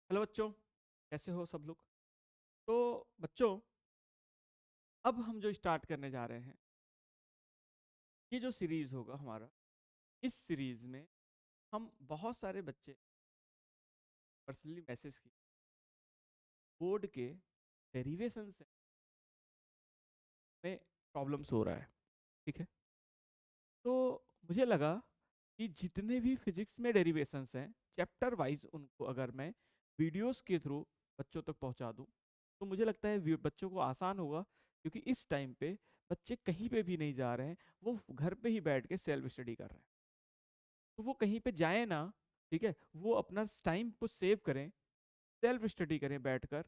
Hello बच्चों, कैसे हो सब लोग। तो बच्चों, अब हम जो स्टार्ट करने जा रहे हैं, ये जो सीरीज होगा हमारा, इस सीरीज में हम बहुत सारे बच्चे पर्सनली मैसेज किए बोर्ड के डेरिवेशन में प्रॉब्लम्स हो रहा है। ठीक है, तो मुझे लगा कि जितने भी फिजिक्स में डेरिवेशंस हैं चैप्टर वाइज, उनको अगर मैं वीडियोस के थ्रू बच्चों तक पहुंचा दूं तो मुझे लगता है बच्चों को आसान होगा, क्योंकि इस टाइम पे बच्चे कहीं पे भी नहीं जा रहे हैं, वो घर पे ही बैठ के सेल्फ स्टडी कर रहे हैं। तो वो कहीं पे जाए ना, ठीक है, वो अपना टाइम को सेव करें, सेल्फ स्टडी करें बैठकर,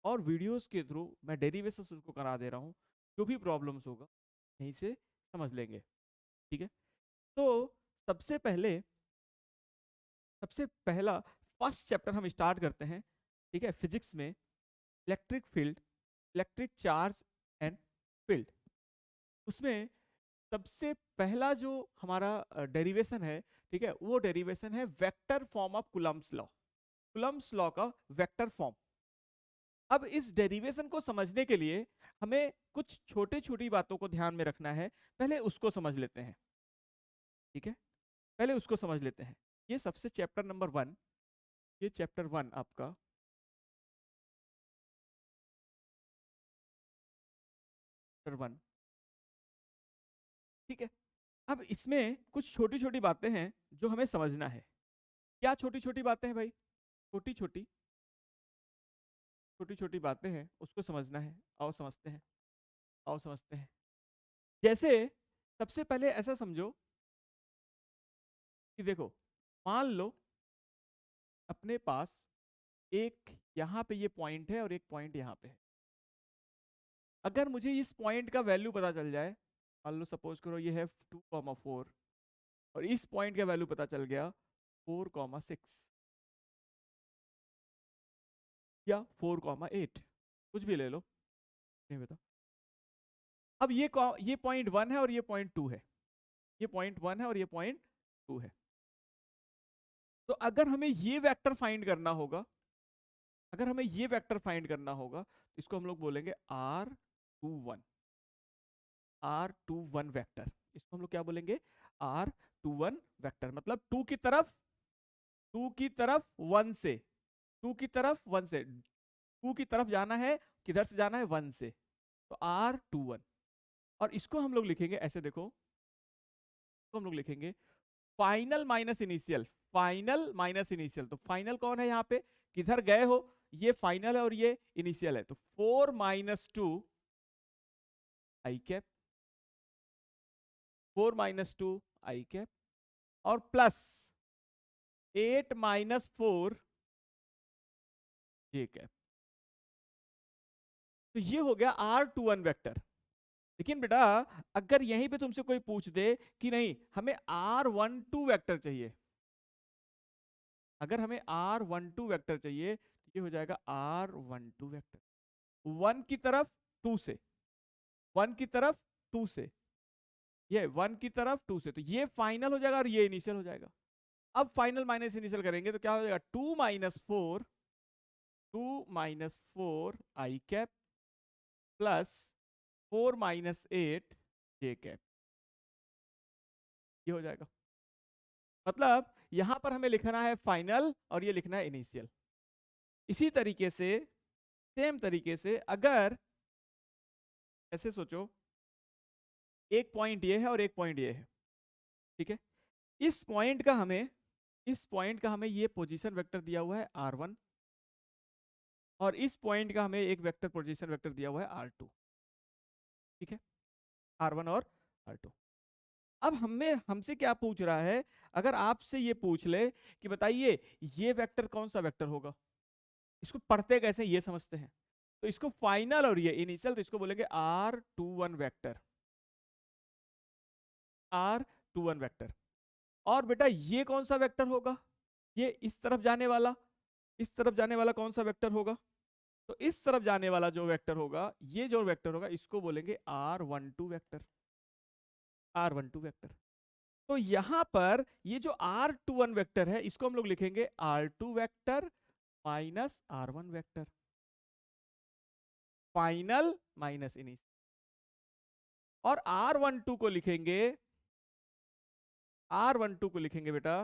और वीडियोस के थ्रू मैं डेरिवेशंस उनको करा दे रहा हूँ। जो भी प्रॉब्लम्स होगा यहीं से समझ लेंगे। ठीक है, तो सबसे पहले सबसे पहला फर्स्ट चैप्टर हम स्टार्ट करते हैं। ठीक है, फिजिक्स में electric field, electric charge and field. उसमें सबसे पहला जो हमारा डेरिवेशन है, ठीक है, वो डेरिवेशन है vector form of Coulomb's law, Coulomb's law का वेक्टर फॉर्म। अब इस डेरिवेशन को समझने के लिए हमें कुछ छोटी छोटी बातों को ध्यान में रखना है। पहले उसको समझ लेते हैं। ठीक है, पहले उसको समझ लेते हैं। ये सबसे चैप्टर नंबर 1, ये चैप्टर 1 आपका, चैप्टर 1। ठीक है, अब इसमें कुछ छोटी छोटी बातें हैं जो हमें समझना है। क्या छोटी छोटी बातें हैं भाई? छोटी छोटी छोटी छोटी बातें हैं, उसको समझना है। आओ समझते हैं, आओ समझते हैं। जैसे सबसे पहले ऐसा समझो कि देखो, मान लो अपने पास एक यहाँ पे ये पॉइंट है और एक पॉइंट यहाँ पे है। अगर मुझे इस पॉइंट का वैल्यू पता चल जाए, मान लो सपोज करो ये है 2,4, और इस पॉइंट का वैल्यू पता चल गया 4,6 या 4,8, कुछ भी ले लो, नहीं बता। अब ये पॉइंट 1 है और ये पॉइंट 2 है, ये पॉइंट 1 है और ये पॉइंट 2 है। तो अगर हमें ये वेक्टर फाइंड करना होगा, अगर हमें ये वेक्टर फाइंड करना होगा, तो इसको हम लोग बोलेंगे R21, R21 वेक्टर। इसको हम लोग क्या बोलेंगे? R21 vector. मतलब टू की तरफ वन से, टू की तरफ वन से, टू की तरफ जाना है, किधर से जाना है? वन से। तो R21, और इसको हम लोग लिखेंगे ऐसे, देखो, तो हम लोग लिखेंगे final minus initial, final minus initial. तो फाइनल कौन है यहाँ पे? किधर गए हो? ये फाइनल है और ये इनिशियल है, तो 4 - 2 आई कैप, 4 - 2 आई कैप, और प्लस 8 - 4 जे कैप। तो ये हो गया R21 वेक्टर। लेकिन बेटा, अगर यहीं पे तुमसे कोई पूछ दे कि नहीं, हमें R12 वेक्टर चाहिए, अगर हमें R12 वेक्टर चाहिए, तो ये हो जाएगा R12 वेक्टर, वन की तरफ टू से, वन की तरफ टू से, ये वन की तरफ टू से, तो ये फाइनल हो जाएगा और ये इनिशियल हो जाएगा। अब फाइनल माइनस इनिशियल करेंगे तो क्या हो जाएगा? 2 - 4 आई कैप प्लस 4 - 8 जे कैप, ये हो जाएगा। मतलब यहां पर हमें लिखना है फाइनल और ये लिखना है इनिशियल। इसी तरीके से, सेम तरीके से, अगर ऐसे सोचो, एक पॉइंट ये है और एक पॉइंट ये है, ठीक है, इस पॉइंट का हमें, इस पॉइंट का हमें ये पोजीशन वेक्टर दिया हुआ है R1, और इस पॉइंट का हमें एक वेक्टर पोजीशन वेक्टर दिया हुआ है R2। ठीक है, R1 और R2। अब हमें, हमसे क्या पूछ रहा है? अगर आपसे ये पूछ ले कि बताइए ये वेक्टर कौन सा वेक्टर होगा, इसको पढ़ते कैसे ये समझते हैं। तो इसको फाइनल और ये इनिशियल, तो इसको बोलेंगे R21 वेक्टर, R21 वेक्टर। और बेटा ये कौन सा वेक्टर होगा? ये इस तरफ जाने वाला, इस तरफ जाने वाला कौन सा वेक्टर होगा? तो इस तरफ जाने वाला जो वेक्टर होगा, ये जो वेक्टर होगा, इसको बोलेंगे R12 वेक्टर, R12 वेक्टर। तो यहां पर ये जो R21 वेक्टर है, इसको हम लोग लिखेंगे R2 vector minus R1 vector, final minus initial. और R12 को लिखेंगे, R12 को लिखेंगे बेटा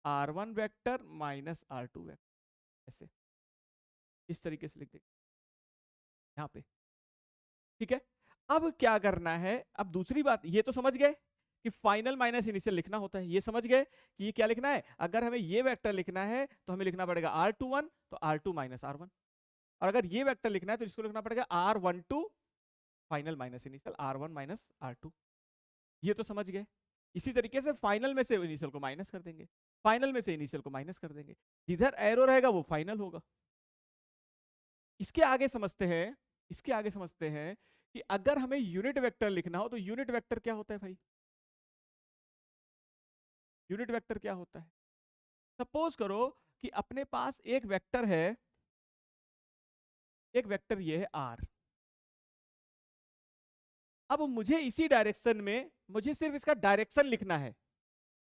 R1 vector minus R2 vector, ऐसे इस तरीके से लिख देंगे यहाँ पे। ठीक है, अब क्या करना है, अब दूसरी बात, ये तो समझ गए कि फाइनल माइनस इनिशियल लिखना होता है, ये समझ गए कि ये क्या लिखना है। अगर हमें ये वेक्टर लिखना है तो हमें लिखना पड़ेगा R21 तो R2 माइनस R1, और अगर ये वेक्टर लिखना है तो इसको लिखना पड़ेगा R12 final minus initial R1 minus R2। ये तो समझ गए। इसी तरीके से फाइनल में से इनिशियल को माइनस कर देंगे, फाइनल में से इनिशियल को माइनस कर देंगे, जिधर एरो रहेगा वो फाइनल होगा। इसके आगे समझते हैं, इसके आगे समझते हैं कि अगर हमें यूनिट वेक्टर लिखना हो तो यूनिट वेक्टर क्या होता है भाई। यूनिट वेक्टर क्या होता है, सपोज करो कि अपने पास एक वेक्टर है, एक वेक्टर ये है R। अब मुझे इसी डायरेक्शन में, मुझे सिर्फ इसका डायरेक्शन लिखना है।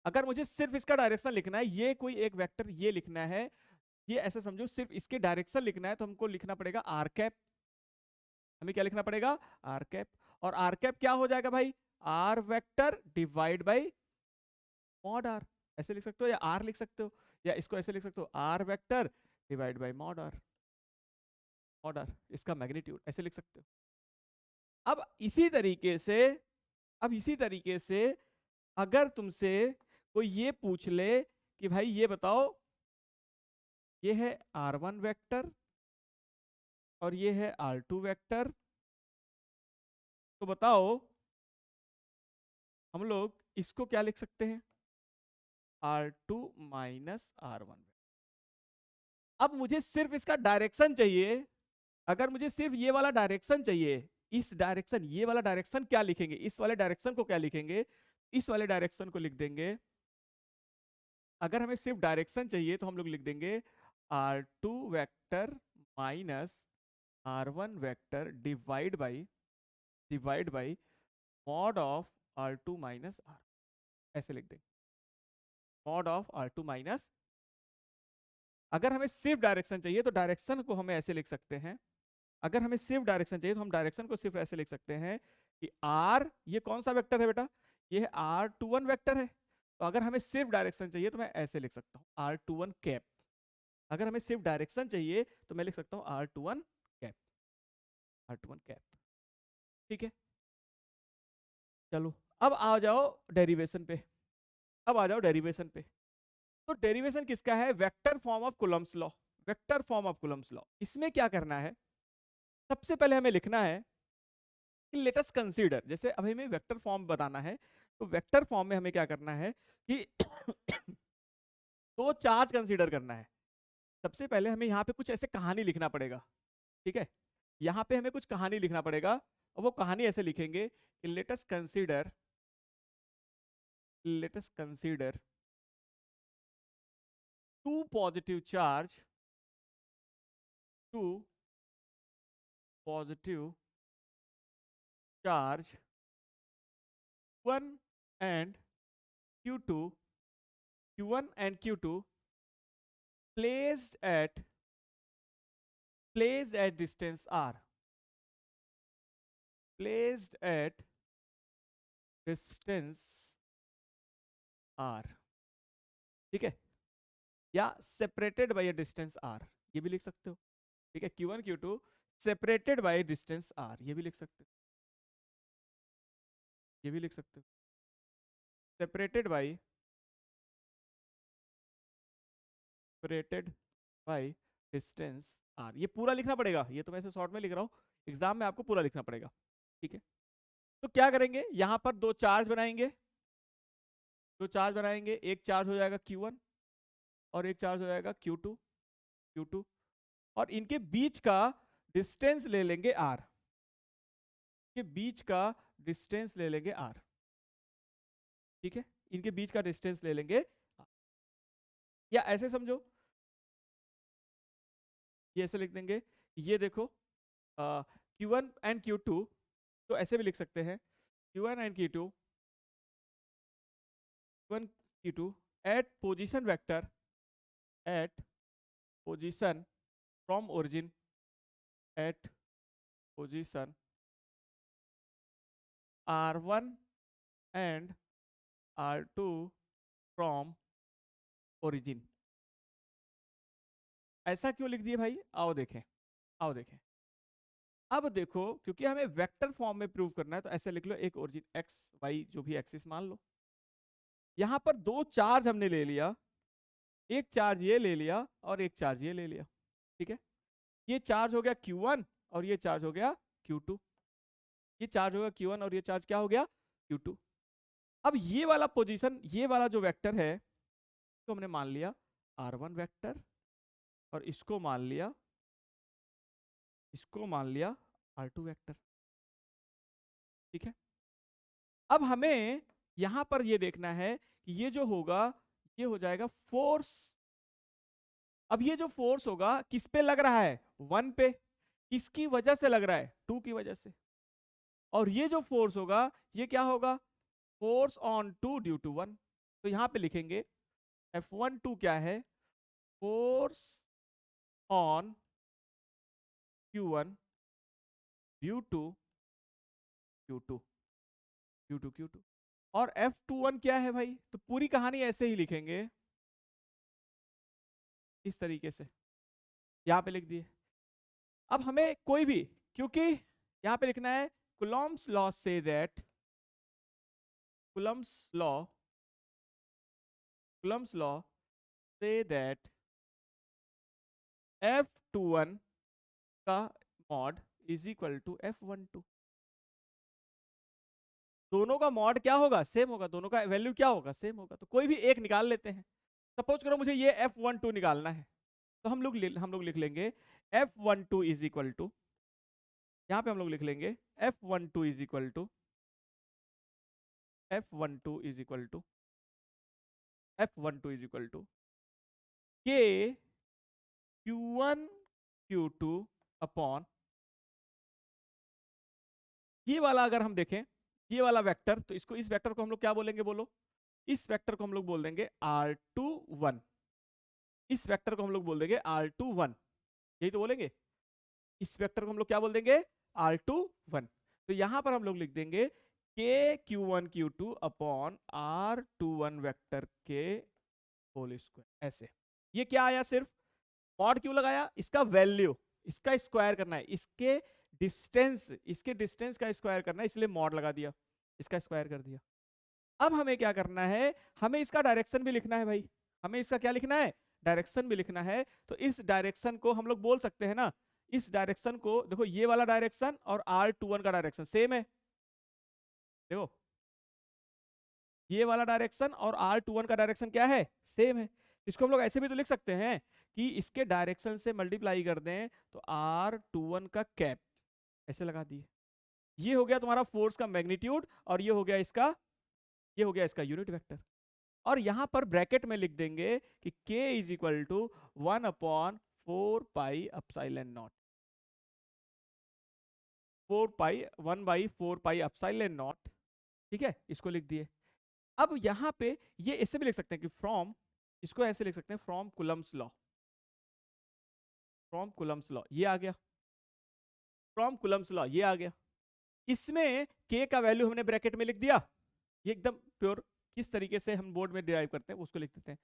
अगर मुझे सिर्फ इसका डायरेक्शन लिखना है, ये कोई एक वेक्टर ये लिखना है, ये ऐसे समझो सिर्फ इसके डायरेक्शन लिखना है, तो हमको लिखना पड़ेगा आर कैप। हमें क्या लिखना पड़ेगा, आर कैप। और आर कैप क्या हो जाएगा भाई, R vector divide by mod R, ऐसे लिख सकते हो, या आर लिख सकते हो, या इसको ऐसे लिख सकते हो R vector divide by mod R, mod R इसका मैग्नीट्यूड, ऐसे लिख सकते हो। अब इसी तरीके से, अब इसी तरीके से अगर तुमसे कोई ये पूछ ले कि भाई ये बताओ, ये है R1 वेक्टर और ये है R2 वेक्टर, तो बताओ हम लोग इसको क्या लिख सकते हैं, R2 माइनस R1। अब मुझे सिर्फ इसका डायरेक्शन चाहिए, अगर मुझे सिर्फ ये वाला डायरेक्शन चाहिए, इस डायरेक्शन, ये वाला डायरेक्शन क्या लिखेंगे, इस वाले डायरेक्शन को क्या लिखेंगे, इस वाले डायरेक्शन को लिख देंगे। अगर हमें सिर्फ डायरेक्शन चाहिए तो हम लोग लिख देंगे R2 vector minus R1 vector divide by mod of R2 minus R, ऐसे लिख देंगे मॉड ऑफ R2 माइनस। अगर हमें सिर्फ डायरेक्शन चाहिए तो डायरेक्शन को हमें ऐसे लिख सकते हैं, अगर हमें सिर्फ डायरेक्शन चाहिए तो हम डायरेक्शन को सिर्फ ऐसे लिख सकते हैं कि R, ये कौन सा वेक्टर है बेटा, ये है R21 वेक्टर है, तो अगर हमें सिर्फ डायरेक्शन चाहिए तो मैं ऐसे लिख सकता हूँ R21 कैप। अगर हमें सिर्फ डायरेक्शन चाहिए तो मैं लिख सकता हूँ R21 कैप, R21 कैप। ठीक है, चलो अब आ जाओ डेरिवेशन पे, अब आ जाओ डेरिवेशन पे। तो डेरिवेशन किसका है, vector form of Coulomb's law, vector form of Coulomb's law. इसमें क्या करना है, सबसे पहले हमें लिखना है कि लेट अस कंसीडर, जैसे अब हमें वेक्टर फॉर्म बताना है, तो वेक्टर फॉर्म में हमें क्या करना है कि दो चार्ज कंसीडर करना है। सबसे पहले हमें यहाँ पे कुछ ऐसे कहानी लिखना पड़ेगा, ठीक है, यहाँ पे हमें कुछ कहानी लिखना पड़ेगा, और वो कहानी ऐसे लिखेंगे कि let us consider two positive charge, two positive charge Q1 and Q2, Q1 and Q2 placed at distance R, placed at distance R, ठीक है, या सेपरेटेड बाय डिस्टेंस R, ये भी लिख सकते हो। ठीक है, Q1 Q2 separated by distance R, ये भी लिख सकते हो, ये भी लिख सकते हो, separated by, separated by distance R, ये पूरा लिखना पड़ेगा, ये तो मैं ऐसे शॉर्ट में लिख रहा हूँ, एग्जाम में आपको पूरा लिखना पड़ेगा। ठीक है, तो क्या करेंगे, यहां पर दो चार्ज बनाएंगे, दो चार्ज बनाएंगे, एक चार्ज हो जाएगा Q1 और एक चार्ज हो जाएगा Q2, और इनके बीच का डिस्टेंस ले लेंगे R, के बीच का डिस्टेंस ले लेंगे R। ठीक है, इनके बीच का डिस्टेंस ले लेंगे R। या ऐसे समझो, ये ऐसे लिख देंगे, ये देखो Q1 एंड Q2, तो ऐसे भी लिख सकते हैं Q1 and Q2 at position vector, at position from origin at position R1 and R2 from origin. ऐसा क्यों लिख दिए भाई? आओ देखें, आओ देखें। अब देखो, क्योंकि हमें वेक्टर फॉर्म में प्रूव करना है तो ऐसे लिख लो, एक ओरिजिन एक्स वाई जो भी एक्सिस मान लो। यहां पर दो चार्ज हमने ले लिया, एक चार्ज ये ले लिया और एक चार्ज ये ले लिया, ठीक है। ये चार्ज हो गया Q1 और ये चार्ज हो गया Q2। ये चार्ज हो गया Q1 और ये चार्ज क्या हो गया? Q2। अब ये वाला पोजीशन, ये वाला जो वेक्टर है तो हमने मान लिया R1 वेक्टर, और इसको मान लिया R2 वेक्टर, ठीक है। अब हमें यहां पर ये देखना है कि ये जो होगा ये हो जाएगा फोर्स। अब ये जो फोर्स होगा किस पे लग रहा है? 1 पे। किसकी वजह से लग रहा है? 2 की वजह से। और ये जो फोर्स होगा ये क्या होगा? Force on 2 due to 1। तो यहां पे लिखेंगे F12 क्या है? Force on Q1 due to Q2, Q2। और F21 क्या है भाई? तो पूरी कहानी ऐसे ही लिखेंगे, इस तरीके से यहां पे लिख दिए। अब हमें कोई भी, क्योंकि यहां पे लिखना है कुलॉम्स लॉ से that, Coulomb's law, Coulomb's law से दैट F21 का mod is equal to F12। दोनों का मॉड क्या होगा? सेम होगा। दोनों का वैल्यू क्या होगा? सेम होगा। तो कोई भी एक निकाल लेते हैं। सपोज करो मुझे ये F12 निकालना है, तो हम लोग लिख लेंगे F12 इज इक्वल टू, यहां पे हम लोग लिख लेंगे F12 is equal to, F12 is equal to, F12 is equal to K Q1 Q2 upon, ये वाला अगर हम देखें, ये वाला वेक्टर, तो इसको, इस वेक्टर को हम लोग क्या बोलेंगे बोलो? इस वेक्टर को हम लोग बोल देंगे R21। इस वेक्टर को हम लोग बोल देंगे R21, यही तो बोलेंगे। इस वेक्टर को हम लोग क्या बोल देंगे? R21। तो यहां पर हम लोग लिख देंगे K Q1 Q2 upon R21 vector के होल स्क्वायर, ऐसे। ये क्या आया? सिर्फ मॉड क्यों लगाया? इसका वैल्यू, इसका स्क्वायर करना है, इसके डिस्टेंस का स्क्वायर करना है, इसलिए मॉड लगा दिया, इसका स्क्वायर कर दिया। अब हमें क्या करना है? हमें इसका डायरेक्शन भी लिखना है भाई। हमें इसका क्या लिखना है? डायरेक्शन भी लिखना है। तो इस डायरेक्शन को हम लोग बोल सकते हैं ना, इस डायरेक्शन को देखो, ये वाला डायरेक्शन और R21 का डायरेक्शन सेम है। देखो, ये वाला डायरेक्शन और R21 का डायरेक्शन क्या है? सेम है। इसको हम लोग ऐसे भी तो लिख सकते हैं कि इसके डायरेक्शन से मल्टीप्लाई कर दें तो R21 का कैप, ऐसे लगा दिए। ये हो गया तुम्हारा फोर्स का मैग्नीट्यूड, और ये हो गया इसका यूनिट वेक्टर। और यहां पर ब्रैकेट में लिख देंगे कि K is equal to 1 upon 4 pi epsilon naught, 4 pi 1 by 4 pi epsilon naught, ठीक है। इसको लिख दिए। अब यहां पे ये ऐसे भी लिख सकते हैं कि फ्रॉम, इसको ऐसे लिख सकते हैं from Coulomb's law, from Coulomb's law, ये आ गया। फ्रॉम कुलम्स लॉ ये आ गया। इसमें K का वैल्यू हमने ब्रैकेट में लिख दिया, ये एकदम प्योर, किस तरीके से हम बोर्ड में डिराइव करते हैं उसको लिख देते हैं।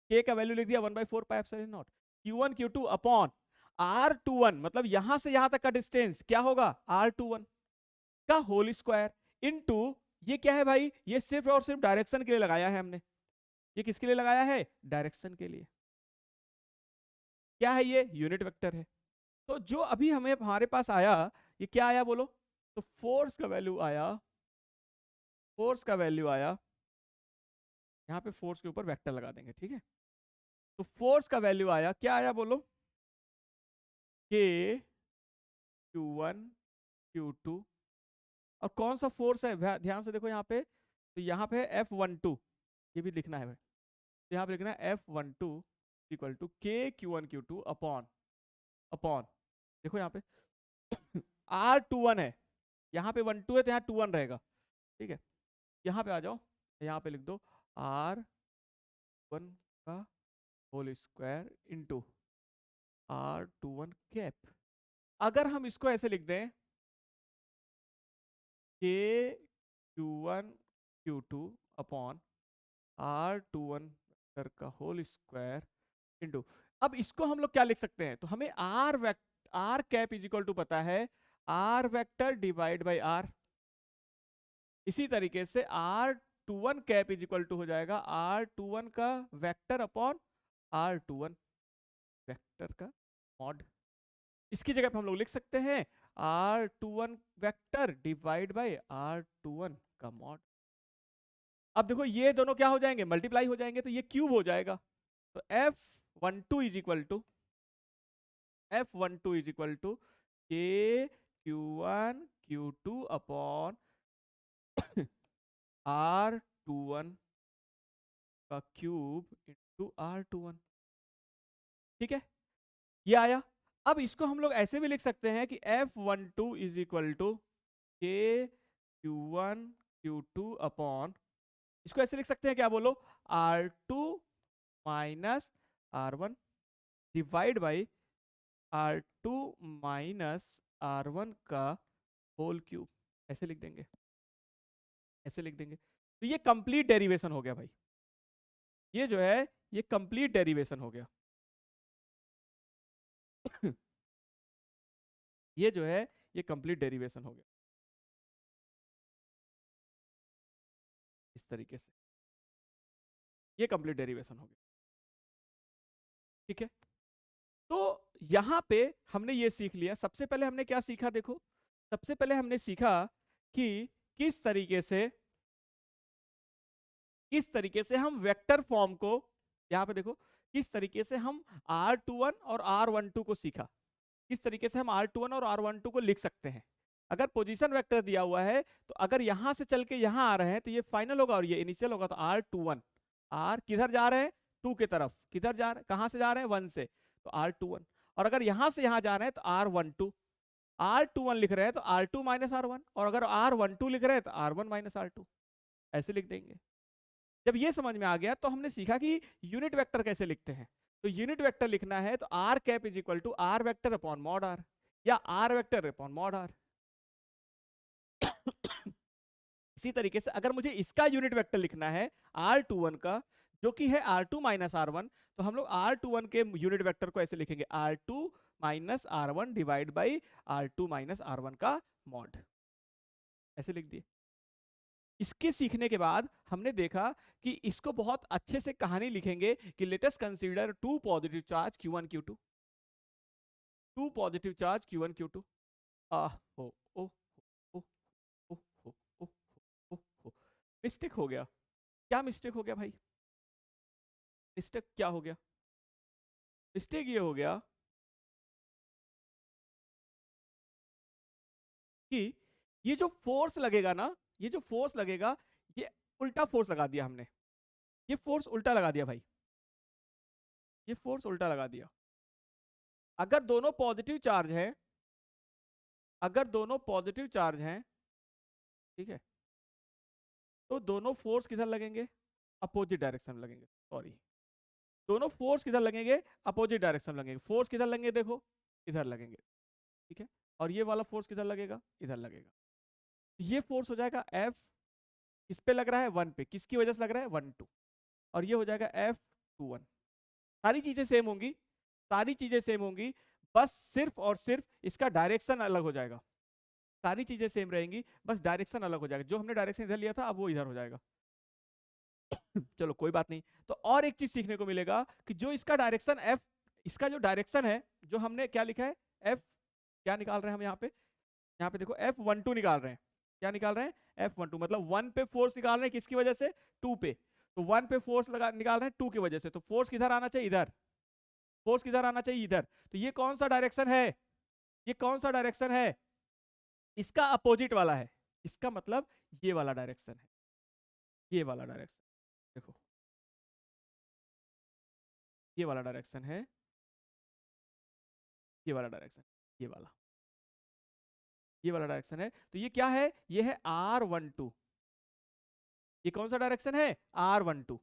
K का वैल्यू लिख दिया 1 by 4 pi epsilon not, Q1 Q2 upon R21, मतलब यहां से यहां तक का डिस्टेंस क्या होगा? R21 का होल स्क्वायर इनटू, ये क्या है भाई? ये सिर्फ और सिर्फ डायरेक्शन के लिए लगाया है हमने। ये किसके लिए लगाया है? डायरेक्शन के लिए। क्या है? ये यूनिट वेक्टर है। तो जो अभी हमें हमारे पास आया, ये क्या आया बोलो? तो फोर्स का वैल्यू आया, फोर्स का वैल्यू आया, यहां पे फोर्स के ऊपर वेक्टर लगा देंगे, ठीक है। तो फोर्स का वैल्यू आया, क्या आया बोलो? K Q1 Q2, और कौन सा फोर्स है? ध्यान से देखो यहाँ पे, तो यहाँ पे F12, ये भी लिखना है भाई। तो यहाँ पे लिखना है F12 equal to K Q1 Q2 upon, upon, देखो यहाँ पे R21 है, यहाँ पे 12 है तो यहाँ 21 रहेगा, ठीक है। यहाँ पे आ जाओ, यहाँ पे लिख दो R1 का whole square into R21 cap. अगर हम इसको ऐसे लिख दें के Q1 Q2 upon R21 vector का होल स्क्वायर इंटू, अब इसको हम लोग क्या लिख सकते हैं, तो हमें R cap is equal to पता है R vector divide by R. इसी तरीके से R21 cap is equal to हो जाएगा R21 का वेक्टर अपॉन R21 वेक्टर का मॉड। इसकी जगह पे हम लोग लिख सकते हैं R21 vector divide by R21 का मॉड। अब देखो ये दोनों क्या हो जाएंगे, मल्टीप्लाई हो जाएंगे, तो ये क्यूब हो जाएगा। तो F12 इज इक्वल टू के Q1 Q2 अपॉन R21 का क्यूब इंटू R21। ठीक है, ये आया। अब इसको हम लोग ऐसे भी लिख सकते हैं कि F12 इज इक्वल टू के Q1 Q2 अपॉन, इसको ऐसे लिख सकते हैं, क्या बोलो, R2 minus R1 divide by R2 minus R1 का होल क्यूब। ऐसे लिख देंगे, ऐसे लिख देंगे। तो ये कंप्लीट डेरिवेशन हो गया भाई, ये जो है ये कंप्लीट डेरिवेशन हो गया। ये जो है ये कंप्लीट डेरिवेशन हो गया इस तरीके से, ये कंप्लीट डेरिवेशन हो गया। ठीक है, तो यहां पे हमने ये सीख लिया। सबसे पहले हमने क्या सीखा, देखो सबसे पहले हमने सीखा कि किस तरीके से हम वेक्टर फॉर्म को, यहां पे देखो किस तरीके से हम R21 और R12 को सीखा, किस तरीके से हम R21 और R12 को लिख सकते हैं। अगर पोजीशन वेक्टर दिया हुआ है तो अगर यहां से चल के यहां आ रहे हैं तो ये फाइनल होगा और ये इनिशियल होगा। तो R21, R किधर जा रहे हैं, 2 की तरफ, किधर जा रहे हैं, कहां से जा रहे हैं, 1 से, तो R21। और अगर यहां से यहां जा रहे हैं तो R12, R21 लिख रहे हैं तो R2 माइनस R1, और अगर R12 लिख रहे हैं तो R1 माइनस R2, ऐसे लिख देंगे। जब ये समझ में आ गया तो हमने सीखा कि यूनिट वेक्टर कैसे लिखते हैं। तो यूनिट वेक्टर लिखना है तो R cap is equal to R vector upon mod R, या R vector upon mod R. इसी तरीके से अगर मुझे इसका यूनिट वेक्टर लिखना है R21 का, जो कि है R2 माइनस R1, तो हम लोग R21 के यूनिट वेक्टर को ऐसे लिखेंगे R2 minus R1 divide by R2 minus R1 का मॉड, ऐसे लिख दिए। इसके सीखने के बाद हमने देखा कि इसको बहुत अच्छे से कहानी लिखेंगे कि let us consider two positive charge Q1 Q2, two positive charge Q1 Q2। आह हो ओ ओ ओ ओ ओ ओ, मिस्टेक हो गया। क्या मिस्टेक हो गया भाई, मिस्टेक क्या हो गया, मिस्टेक ये हो गया कि ये जो फोर्स लगेगा ना, ये जो फोर्स लगेगा, ये उल्टा फोर्स लगा दिया हमने, ये फोर्स उल्टा लगा दिया भाई, ये फोर्स उल्टा लगा दिया। अगर दोनों पॉजिटिव चार्ज है, अगर दोनों पॉजिटिव चार्ज हैं, ठीक है, तो दोनों फोर्स किधर लगेंगे, अपोजिट डायरेक्शन में लगेंगे, सॉरी, दोनों फोर्स किधर लगेंगे, अपोजिट डायरेक्शन में लगेंगे। फोर्स किधर लगेंगे, देखो इधर लगेंगे, ठीक है, और ये वाला फोर्स किधर लगेगा, इधर लगेगा। ये फोर्स हो जाएगा F, इस पे लग रहा है 1 पे, किसकी वजह से लग रहा है, 1 2, और ये हो जाएगा F21। सारी चीजें सेम होंगी, सारी चीजें सेम होंगी, बस सिर्फ और सिर्फ इसका डायरेक्शन अलग हो जाएगा। सारी चीजें सेम रहेंगी, बस डायरेक्शन अलग हो जाएगा। जो हमने डायरेक्शन इधर लिया था अब वो इधर हो जाएगा। चलो कोई बात नहीं। तो और एक चीज सीखने को मिलेगा कि जो इसका डायरेक्शन F, इसका जो डायरेक्शन है, जो हमने क्या लिखा है, F क्या निकाल रहे हैं हम यहाँ पे देखो F12 निकाल रहे हैं। क्या निकाल रहे हैं, F12, मतलब 1 पे फोर्स निकाल रहे हैं, किसकी वजह से, 2 पे। तो 1 पे फोर्स लगा निकाल रहे हैं 2 की वजह से, तो फोर्स किधर आना चाहिए, इधर, फोर्स किधर आना चाहिए, इधर। तो ये कौन सा डायरेक्शन है, ये कौन सा डायरेक्शन है, इसका अपोजिट वाला है। इसका मतलब ये वाला डायरेक्शन है, ये वाला डायरेक्शन, देखो ये वाला डायरेक्शन है, ये वाला डायरेक्शन, ये वाला, ये वाला डायरेक्शन है। तो ये क्या है, ये है R12, ये कौन सा डायरेक्शन है, R12।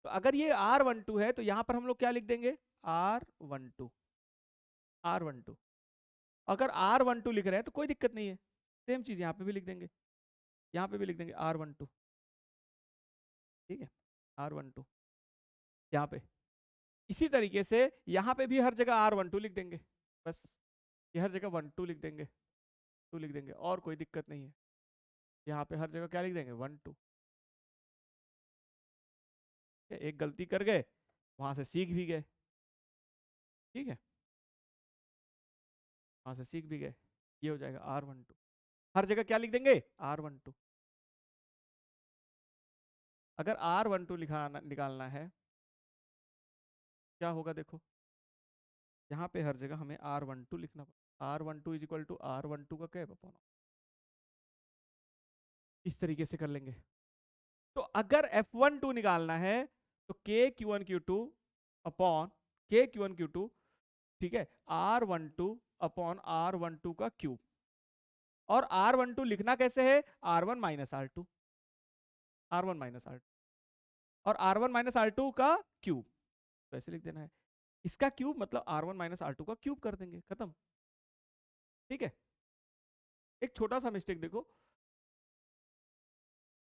तो अगर ये R12 है तो यहां पर हम लोग क्या लिख देंगे, R12, R12। अगर R12 लिख रहे हैं तो कोई दिक्कत नहीं है, सेम चीज यहाँ पे भी लिख देंगे, यहाँ पे भी लिख देंगे R12, ठीक है, R12 यहाँ पे। इसी तरीके से यहाँ पे भी हर जगह R12 लिख देंगे, बस ये हर जगह 12 लिख देंगे, 2 लिख देंगे, और कोई दिक्कत नहीं है। यहाँ पे हर जगह क्या लिख देंगे, 12। एक गलती कर गए, वहां से सीख भी गए, ठीक है, वहां से सीख भी गए। ये हो जाएगा R12, हर जगह क्या लिख देंगे, R12। अगर R12 निकालना है, क्या होगा देखो, यहाँ पे हर जगह हमें R12 लिखना पड़ेगा। R12 is equal to R12 का कैप अपॉन, इस तरीके से कर लेंगे। तो अगर F12 निकालना है तो KQ1Q2 अपॉन KQ1Q2, ठीक है, R12 अपॉन R12 का क्यूब। और R12 लिखना कैसे है, R1 minus R2, R1 minus R2, और R1 माइनस R2 का क्यूब, तो ऐसे लिख देना है। इसका क्यूब मतलब R1 माइनस R2 का क्यूब कर देंगे, खत्म, ठीक है। एक छोटा सा मिस्टेक देखो,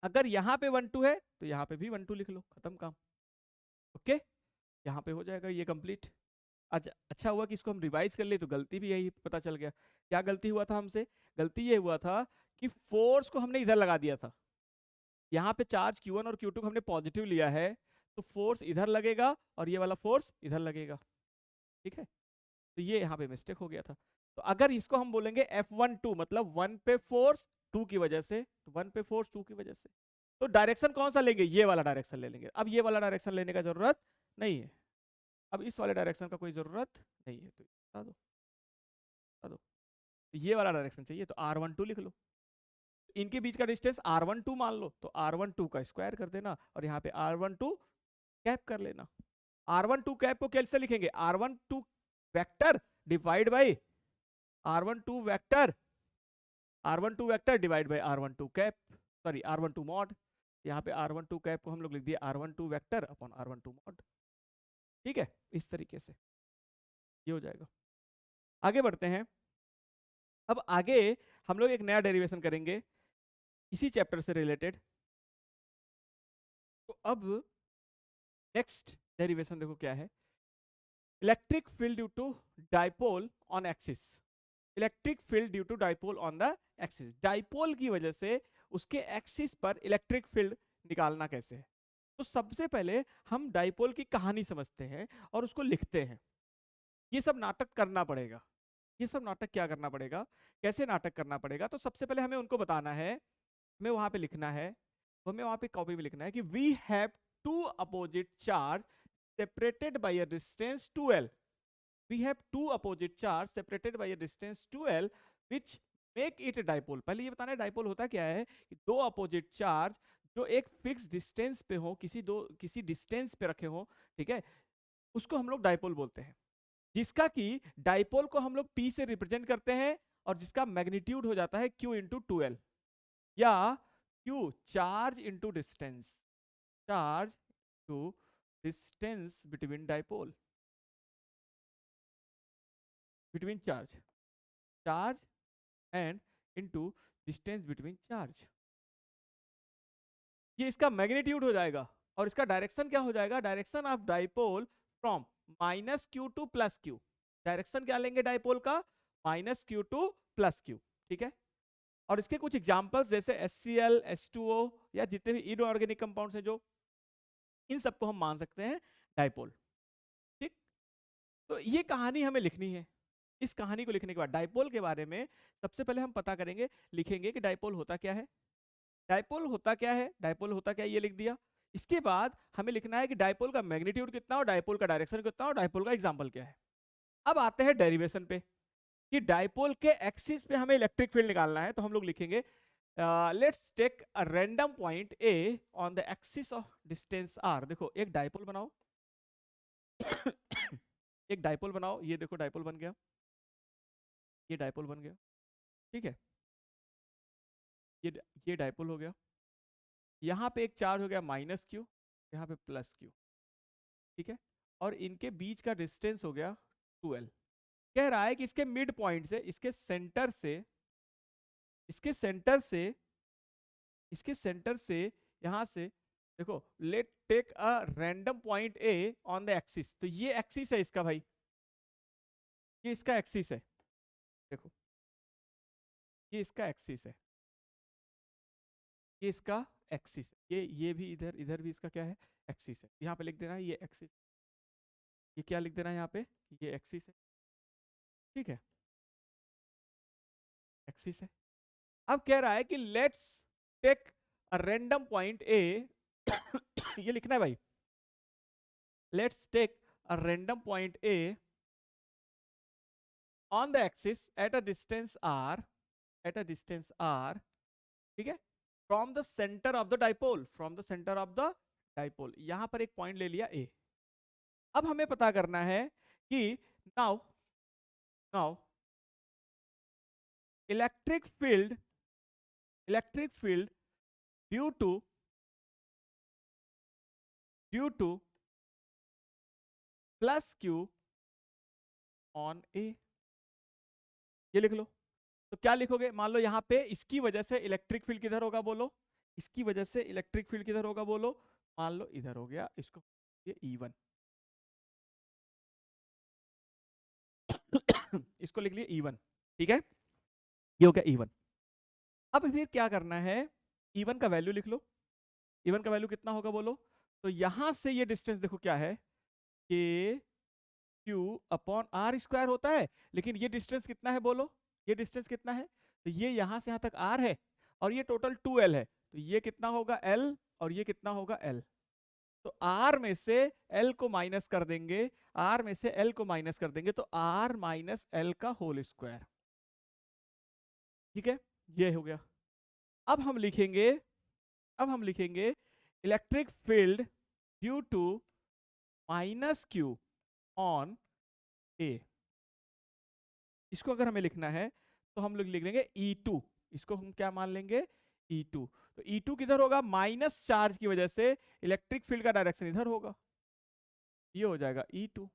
अगर यहाँ पे 12 है तो यहाँ पे भी 12 लिख लो, खत्म काम, ओके। यहाँ पे हो जाएगा ये कंप्लीट। अच्छा हुआ कि इसको हम रिवाइज कर लिए तो गलती भी यही पता चल गया। क्या गलती हुआ था हमसे, गलती ये हुआ था कि फोर्स को हमने इधर लगा दिया था, यहाँ पे चार्ज Q1 और Q2 को हमने पॉजिटिव लिया है, तो फोर्स इधर लगेगा और ये वाला फोर्स इधर लगेगा, ठीक है। तो ये यहाँ पे मिस्टेक हो गया था। तो अगर इसको हम बोलेंगे F12 मतलब 1 पे फोर्स 2 की वजह से, तो 1 पे फोर्स 2 की वजह से, तो डायरेक्शन कौन सा लेंगे, ये वाला डायरेक्शन ले लेंगे। अब ये वाला डायरेक्शन लेने का जरूरत नहीं है, अब इस वाले डायरेक्शन का कोई जरूरत नहीं है, तो बता दो, बता दो। तो ये वाला डायरेक्शन चाहिए तो R12 लिख लो, इनके बीच का डिस्टेंस R12 मान लो, तो R12 का स्क्वायर कर देना और यहाँ पे R12 कैप कर लेना। R12 कैप को कैसे लिखेंगे, R12 vector divide by R12 vector, R12 vector divide by R12 cap, sorry R12 mod. यहाँ पे R12 कैप को हम लोग लिख दिए R12 vector upon R12 mod, ठीक है। इस तरीके से ये हो जाएगा। आगे बढ़ते हैं। अब आगे हम लोग एक नया डेरिवेशन करेंगे इसी चैप्टर से रिलेटेड। तो अब नेक्स्ट डेरिवेशन देखो क्या है, electric field due to dipole on axis, electric field due to dipole on the axis, dipole की वजह से उसके एक्सिस पर इलेक्ट्रिक फील्ड निकालना कैसे है। तो सबसे पहले हम डाइपोल की कहानी समझते हैं और उसको लिखते हैं। ये सब नाटक करना पड़ेगा, ये सब नाटक क्या करना पड़ेगा, कैसे नाटक करना पड़ेगा। तो सबसे पहले हमें उनको बताना है, हमें वहां पे लिखना है, हमें वहां पे कॉपी में लिखना है कि we have two opposite charge separated by a distance 2l, we have two opposite charge separated by a distance 2l which make it a dipole। पहले ये बताना है डाइपोल होता क्या है, कि दो अपोजिट चार्ज जो एक फिक्स डिस्टेंस पे हो, किसी डिस्टेंस पे रखे हो, ठीक है, उसको हम लोग डाइपोल बोलते हैं। जिसका कि डाइपोल को हम लोग P से रिप्रेजेंट करते हैं और जिसका मैग्नीट्यूड हो जाता है Q इंटू 2l, या Q charge into distance, charge to distance between dipole, between charge, charge and into distance between charge, ये इसका मैग्नीट्यूड हो जाएगा। और इसका डायरेक्शन क्या हो जाएगा, direction of dipole from -Q to +Q, direction क्या लेंगे डाइपोल का, -Q टू +Q, ठीक है। और इसके कुछ एग्जांपल्स जैसे HCl, H2O या जितने भी इनऑर्गेनिक कंपाउंड्स हैं जो, इन सबको हम मान सकते हैं डाइपोल, ठीक। तो ये कहानी हमें लिखनी है। इस कहानी को लिखने के बाद डाइपोल के बारे में सबसे पहले हम पता करेंगे, लिखेंगे कि डाइपोल होता क्या है, डाइपोल होता क्या है, डाइपोल होता क्या है, ये लिख दिया। इसके बाद हमें लिखना है कि डाइपोल का मैग्नीट्यूड कितना और डाइपोल का डायरेक्शन कितना और डाइपोल का एग्जांपल क्या है। अब आते हैं डेरिवेशन पे, कि डाइपोल के एक्सिस पे हमें इलेक्ट्रिक फील्ड निकालना है। तो हम लोग लिखेंगे let's take a random point A on the axis of distance r। देखो एक डाइपोल बनाओ एक डाइपोल बनाओ, ये देखो डाइपोल बन गया, ये डाइपोल बन गया, ठीक है, ये डाइपोल हो गया। यहाँ पे एक चार्ज हो गया -Q, यहाँ पे +Q, ठीक है, और इनके बीच का डिस्टेंस हो गया 2l, कह रहा है कि इसके मिड पॉइंट से, इसके सेंटर से इसके सेंटर से यहां से, देखो, let take a random point A on the axis. तो ये एक्सिस है इसका भाई, ये इसका एक्सिस है, देखो ये इसका एक्सिस है, ये इसका एक्सिस है, ये भी इधर, इधर भी इसका क्या है, एक्सिस है। यहाँ पे लिख देना है ये एक्सिस, ये क्या लिख देना है यहाँ पे, ये एक्सिस है, ठीक है, एक्सिस है। अब कह रहा है कि let's take a random point A, ये लिखना है भाई, let's take a random point A on the axis at a distance R, at a distance R, ठीक है, from the centre of the dipole, from the centre of the dipole. यहां पर एक point ले लिया ए। अब हमें पता करना है कि now now electric field, electric field due to plus Q on A, ये लिख लो। तो क्या लिखोगे, मान लो यहाँ पे इसकी वजह से इलेक्ट्रिक फील्ड किधर होगा बोलो, इसकी वजह से इलेक्ट्रिक फील्ड किधर होगा बोलो, मान लो इधर हो गया, इसको ये E1, इसको लिख लिया E1, ठीक है, ये हो गया E1। अब फिर क्या करना है, E1 का वैल्यू लिख लो, E1 का वैल्यू कितना होगा बोलो। तो यहां से ये डिस्टेंस देखो क्या है, के क्यू अपॉन आर स्क्वायर होता है, लेकिन ये डिस्टेंस कितना है बोलो, ये डिस्टेंस कितना है, तो ये यहां से यहां तक आर है, और ये टोटल 2L है, तो ये कितना होगा L, और ये कितना होगा L। तो R में से L को माइनस कर देंगे, R में से L को माइनस कर देंगे, तो R माइनस L का होल स्क्वायर, ठीक है, ये हो गया। अब हम लिखेंगे, अब हम लिखेंगे electric field due to minus Q on A. इसको अगर हमें लिखना है तो हम लोग लिख देंगे E2, इसको हम क्या मान लेंगे, E2। तो E2 किधर होगा, माइनस चार्ज की वजह से इलेक्ट्रिक फील्ड का डायरेक्शन इधर होगा, ये हो जाएगा E2।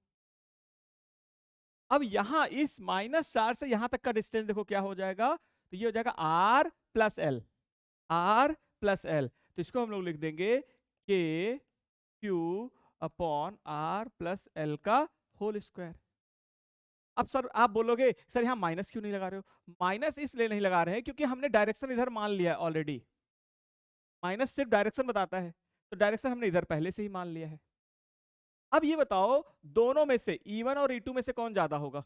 अब यहां इस माइनस चार्ज से यहां तक का डिस्टेंस देखो क्या हो जाएगा, तो ये हो जाएगा R plus L, R plus L. तो इसको हम लोग लिख देंगे K Q upon R plus L का होल स्क्वायर। अब सर आप बोलोगे सर यहाँ माइनस क्यों नहीं लगा रहे हो, माइनस इसलिए नहीं लगा रहे हैं क्योंकि हमने डायरेक्शन इधर मान लिया है ऑलरेडी, माइनस सिर्फ डायरेक्शन बताता है, तो डायरेक्शन हमने इधर पहले से ही मान लिया है। अब ये बताओ दोनों में से E1 और E2 में से कौन ज्यादा होगा,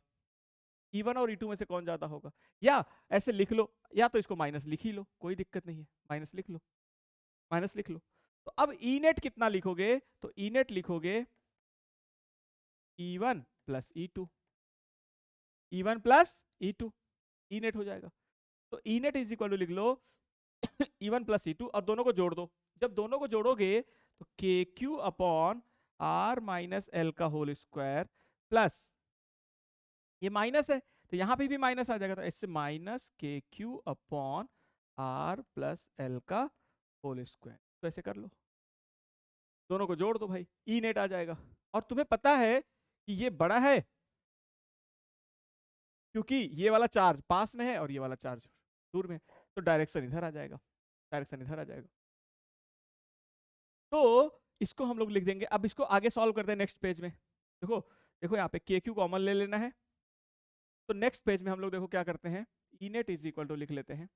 E1 और E2 में से कौन ज्यादा होगा, या ऐसे लिख लो, या तो इसको माइनस लिख ही लो, कोई दिक्कत नहीं है, माइनस लिख लो, माइनस लिख लो। तो अब ई नेट कितना लिखोगे, तो ई नेट लिखोगे E1 plus E2, E1 plus E2, E net हो जाएगा। तो ई नेट इज इक्वल टू लिख लो E1 प्लस E2, और दोनों को जोड़ दो। जब दोनों को जोड़ोगे तो K Q upon R minus L का होल स्क्वायर प्लस, ये माइनस है तो यहाँ पे भी माइनस आ जाएगा, तो इससे minus K Q upon R plus L का होल स्क्वायर। तो ऐसे कर लो, दोनों को जोड़ दो भाई, ई नेट आ जाएगा। और तुम्हें पता है कि ये बड़ा है क्योंकि ये वाला चार्ज पास में है और ये वाला चार्ज दूर में है, तो डायरेक्शन इधर आ जाएगा, डायरेक्शन इधर आ जाएगा। तो इसको हम लोग लिख देंगे। अब इसको आगे सॉल्व करते हैं नेक्स्ट पेज में। देखो देखो यहाँ पे के क्यू कॉमन ले लेना है, तो नेक्स्ट पेज में हम लोग देखो क्या करते हैं, E net is equal to लिख लेते हैं,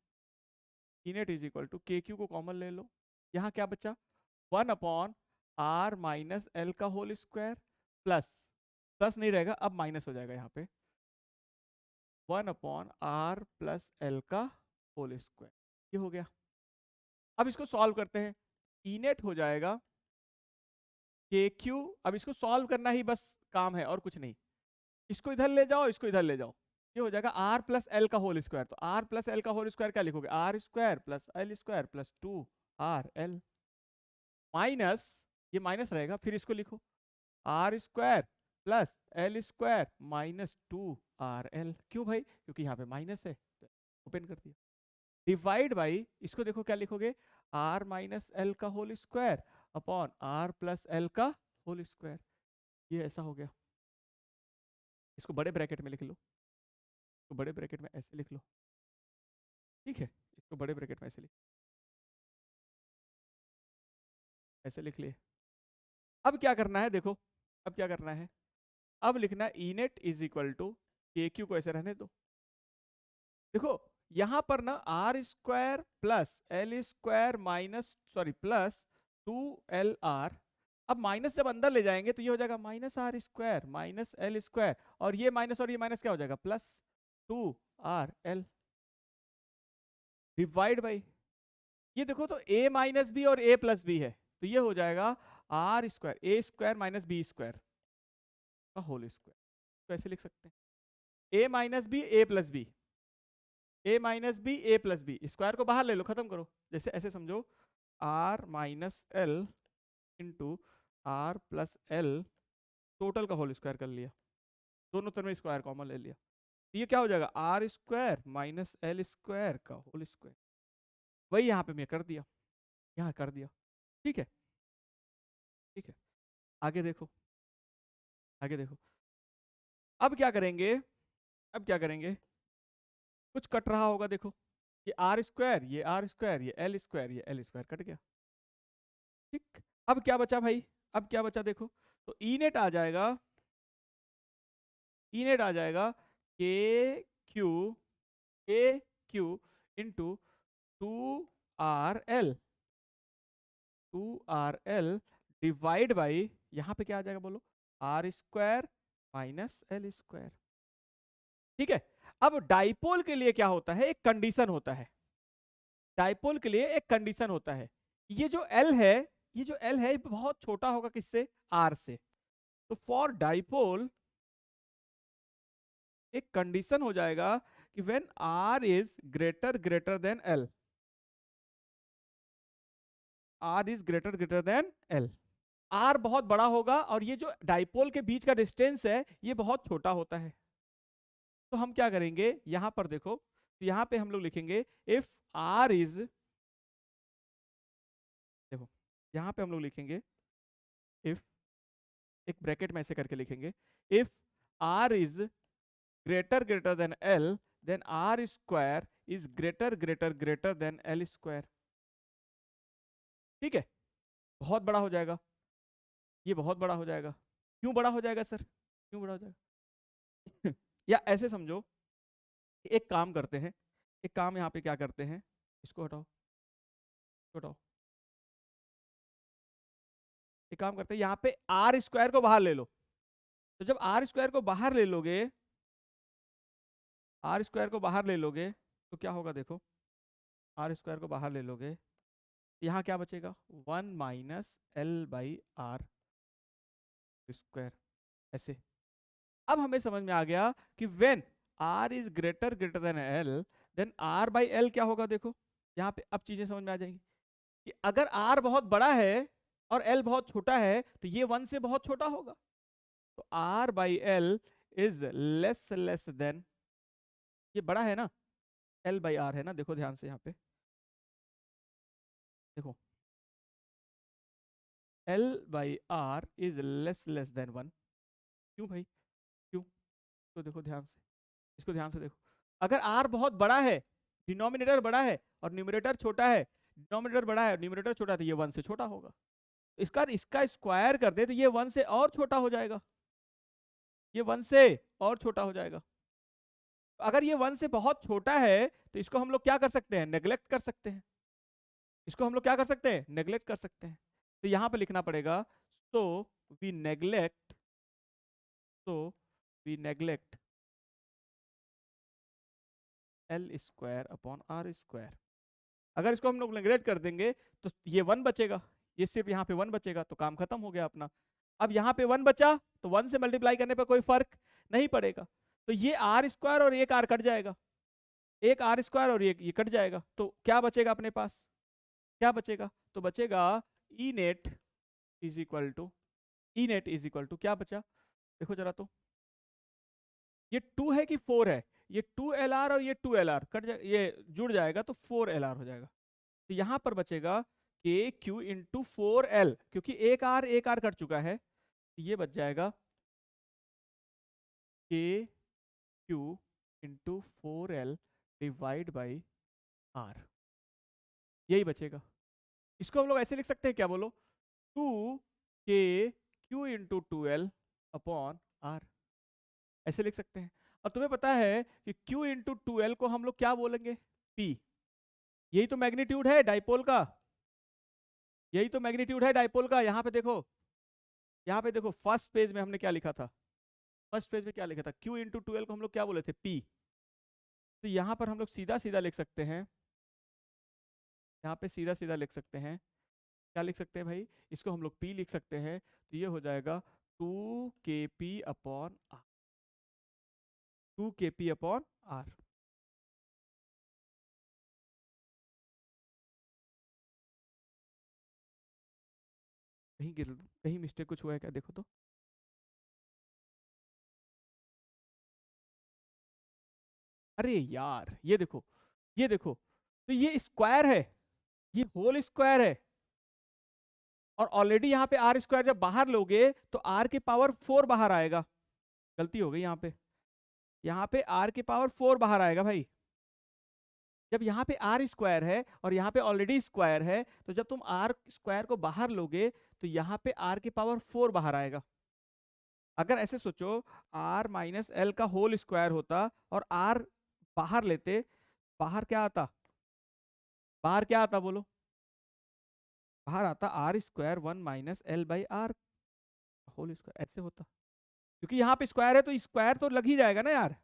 E net is equal to K Q को कॉमन ले लो, यहाँ क्या बचा 1 अपॉन आर माइनस एल का होल स्क्वायर प्लस, प्लस नहीं रहेगा अब माइनस हो जाएगा यहाँ पे, 1 अपॉन आर प्लस एल का होल स्क्वायर, ये हो गया। अब इसको सॉल्व करते हैं, ई नेट हो जाएगा के क्यू, अब इसको सॉल्व करना ही बस काम है और कुछ नहीं, इसको इधर ले जाओ, इसको इधर ले जाओ, ये हो जाएगा आर प्लस एल का होल स्क्वायर। तो आर प्लस एल का होल स्क्वायर क्या लिखोगे, R square plus L square plus 2RL minus, ये माइनस रहेगा, फिर इसको लिखो R square plus L square minus 2RL। क्यों भाई, क्योंकि यहाँ पे माइनस है, तो ओपन कर दिया, डिवाइड बाई, इसको देखो क्या लिखोगे, आर माइनस एल का whole square upon R plus L का होल स्क्वायर, ये ऐसा हो गया। इसको बड़े ब्रैकेट में लिख लो, इसको बड़े ब्रैकेट में ऐसे लिख लो, ठीक है, इसको बड़े ब्रैकेट में ऐसे लिख लिए। अब क्या करना है देखो, अब क्या करना है, अब लिखना है E net is equal to K Q को ऐसे रहने दो। देखो यहां पर ना R square plus L square minus sorry plus 2LR, अब माइनस जब अंदर ले जाएंगे तो ये हो जाएगा minus R square minus L square, और ये माइनस क्या हो जाएगा प्लस 2RL डिवाइड बाई, ये देखो तो a माइनस बी और a प्लस बी है, तो ये हो जाएगा R square A square minus B square का होल स्क्वायर, तो ऐसे लिख सकते हैं a minus B A plus B, A minus B A plus B, square को बाहर ले लो, खत्म करो, जैसे ऐसे समझो R minus L into R plus L total का होल स्क्वायर कर लिया, दोनों तरफ में स्क्वायर कॉमन ले लिया, तो ये क्या हो जाएगा R square minus L square का होल स्क्वायर, वही यहाँ पे मैं कर दिया, यहाँ कर दिया, ठीक है, ठीक है। आगे देखो, आगे देखो, अब क्या करेंगे, अब क्या करेंगे, कुछ कट रहा होगा देखो, ये आर स्क्वायर ये आर स्क्वायर ये एल स्क्वायर ये एल स्क्वायर कट गया, ठीक। अब क्या बचा भाई, अब क्या बचा देखो, तो ई नेट आ जाएगा, ई नेट आ जाएगा के क्यू, के Q into 2RL, 2RL divide by, यहां पे क्या आ जाएगा बोलो, R square minus L square, ठीक है। अब डाइपोल के लिए क्या होता है, एक कंडीशन होता है, डाइपोल के लिए एक कंडीशन होता है, ये जो L है, ये जो L है बहुत छोटा होगा किससे, R से, तो फॉर डाइपोल एक कंडीशन हो जाएगा कि when R is greater than L, R is greater than L, R बहुत बड़ा होगा और ये जो डाइपोल के बीच का डिस्टेंस है ये बहुत छोटा होता है, तो हम क्या करेंगे यहां पर देखो, तो यहां पे हम लोग लिखेंगे इफ R इज, देखो यहां पे हम लोग लिखेंगे इफ, एक ब्रैकेट में ऐसे करके लिखेंगे, if R is greater than L then R square is greater than L square, ठीक है, बहुत बड़ा हो जाएगा, ये बहुत बड़ा हो जाएगा, क्यों बड़ा हो जाएगा सर, क्यों बड़ा हो जाएगा या ऐसे समझो, एक काम करते हैं, एक काम यहाँ पे क्या करते हैं, इसको हटाओ, इसको हटाओ, एक काम करते हैं यहाँ पे आर स्क्वायर को बाहर ले लो, तो जब आर स्क्वायर को बाहर ले लोगे, आर स्क्वायर को बाहर ले लोगे तो क्या होगा देखो, आर स्क्वायर को बाहर ले लोगे, यहाँ क्या बचेगा 1 - L/R स्क्वायर, ऐसे। अब हमें समझ में आ गया कि when R is greater than L then R/L क्या होगा, देखो यहाँ पे अब चीजें समझ में आ जाएंगी कि अगर R बहुत बड़ा है और L बहुत छोटा है तो ये 1 से बहुत छोटा होगा, तो R/L इज लेस देन, ये बड़ा है ना, L/R है ना, देखो ध्यान से यहाँ पे देखो, L/R इज लेस देन 1, क्यों भाई क्यों, तो देखो ध्यान से, इसको ध्यान से देखो, अगर R बहुत बड़ा है, डिनोमिनेटर बड़ा है और न्यूमरेटर छोटा है, डिनोमिनेटर बड़ा है और न्यूमरेटर छोटा है, तो ये 1 से छोटा होगा, इसका स्क्वायर कर दे तो ये 1 से और छोटा हो जाएगा, ये 1 से और छोटा हो जाएगा, अगर ये 1 से बहुत छोटा है तो इसको हम लोग क्या कर सकते हैं, नेग्लेक्ट कर सकते हैं, इसको हम लोग क्या कर सकते हैं, नेग्लेक्ट कर सकते हैं, तो यहां पे लिखना पड़ेगा so we neglect, so we neglect L square upon R square, अगर इसको हम लोग नेग्लेक्ट कर देंगे तो ये 1 बचेगा, ये सिर्फ यहाँ पे 1 बचेगा, तो काम खत्म हो गया अपना, अब यहाँ पे 1 बचा तो 1 से मल्टीप्लाई करने पर कोई फर्क नहीं पड़ेगा, तो ये R स्क्वायर और एक R कट जाएगा, एक R स्क्वायर और ये कट जाएगा, तो क्या बचेगा अपने पास, क्या बचेगा, तो बचेगा E net is equal to, E net is equal to क्या बचा, देखो जरा तो, ये 2 है कि 4 है, ये 2LR और ये 2LR कट जाए, ये जुड़ जाएगा तो 4LR हो जाएगा, तो यहां पर बचेगा के क्यू इंटू 4L, क्योंकि एक आर कट चुका है, तो ये बच जाएगा K Q into 4L divide by R, यही बचेगा। इसको हम लोग ऐसे लिख सकते हैं, क्या बोलो, 2 k Q into 2L upon R, ऐसे लिख सकते हैं। और तुम्हें पता है कि Q इंटू 2L को हम लोग क्या बोलेंगे, P। यही तो मैग्नीट्यूड है डाइपोल का, यही तो मैग्नीट्यूड है डाइपोल का। यहाँ पे देखो, यहाँ पे देखो, फर्स्ट पेज में हमने क्या लिखा था, फर्स्ट पेज में क्या लिखा था, Q इंटू 2L को हम लोग क्या बोले थे, P। तो यहाँ पर हम लोग सीधा सीधा लिख सकते हैं, यहाँ पे सीधा सीधा लिख सकते हैं, क्या लिख सकते हैं भाई, इसको हम लोग P लिख सकते हैं। तो ये हो जाएगा 2kp upon R, 2kp upon R. कहीं मिस्टेक कुछ हुआ है क्या, देखो तो। अरे यार, ये देखो, ये देखो, तो ये स्क्वायर है, ये होल स्क्वायर है, और ऑलरेडी यहाँ पे आर स्क्वायर जब बाहर लोगे तो आर के पावर 4 बाहर आएगा। गलती हो गई यहाँ पे आर के पावर 4 बाहर आएगा भाई। जब यहाँ पे आर स्क्वायर है और यहाँ पे ऑलरेडी स्क्वायर है, तो जब तुम आर स्क्वायर को बाहर लोगे तो यहाँ पे आर के पावर 4 बाहर आएगा। अगर ऐसे सोचो, आर माइनस एल का होल स्क्वायर होता और आर बाहर लेते, बाहर क्या आता, बाहर क्या आता बोलो, बाहर आता are square 1 - L/R whole square, ऐसे होता। क्योंकि यहाँ पे स्क्वायर है तो स्क्वायर तो लग ही जाएगा ना यार।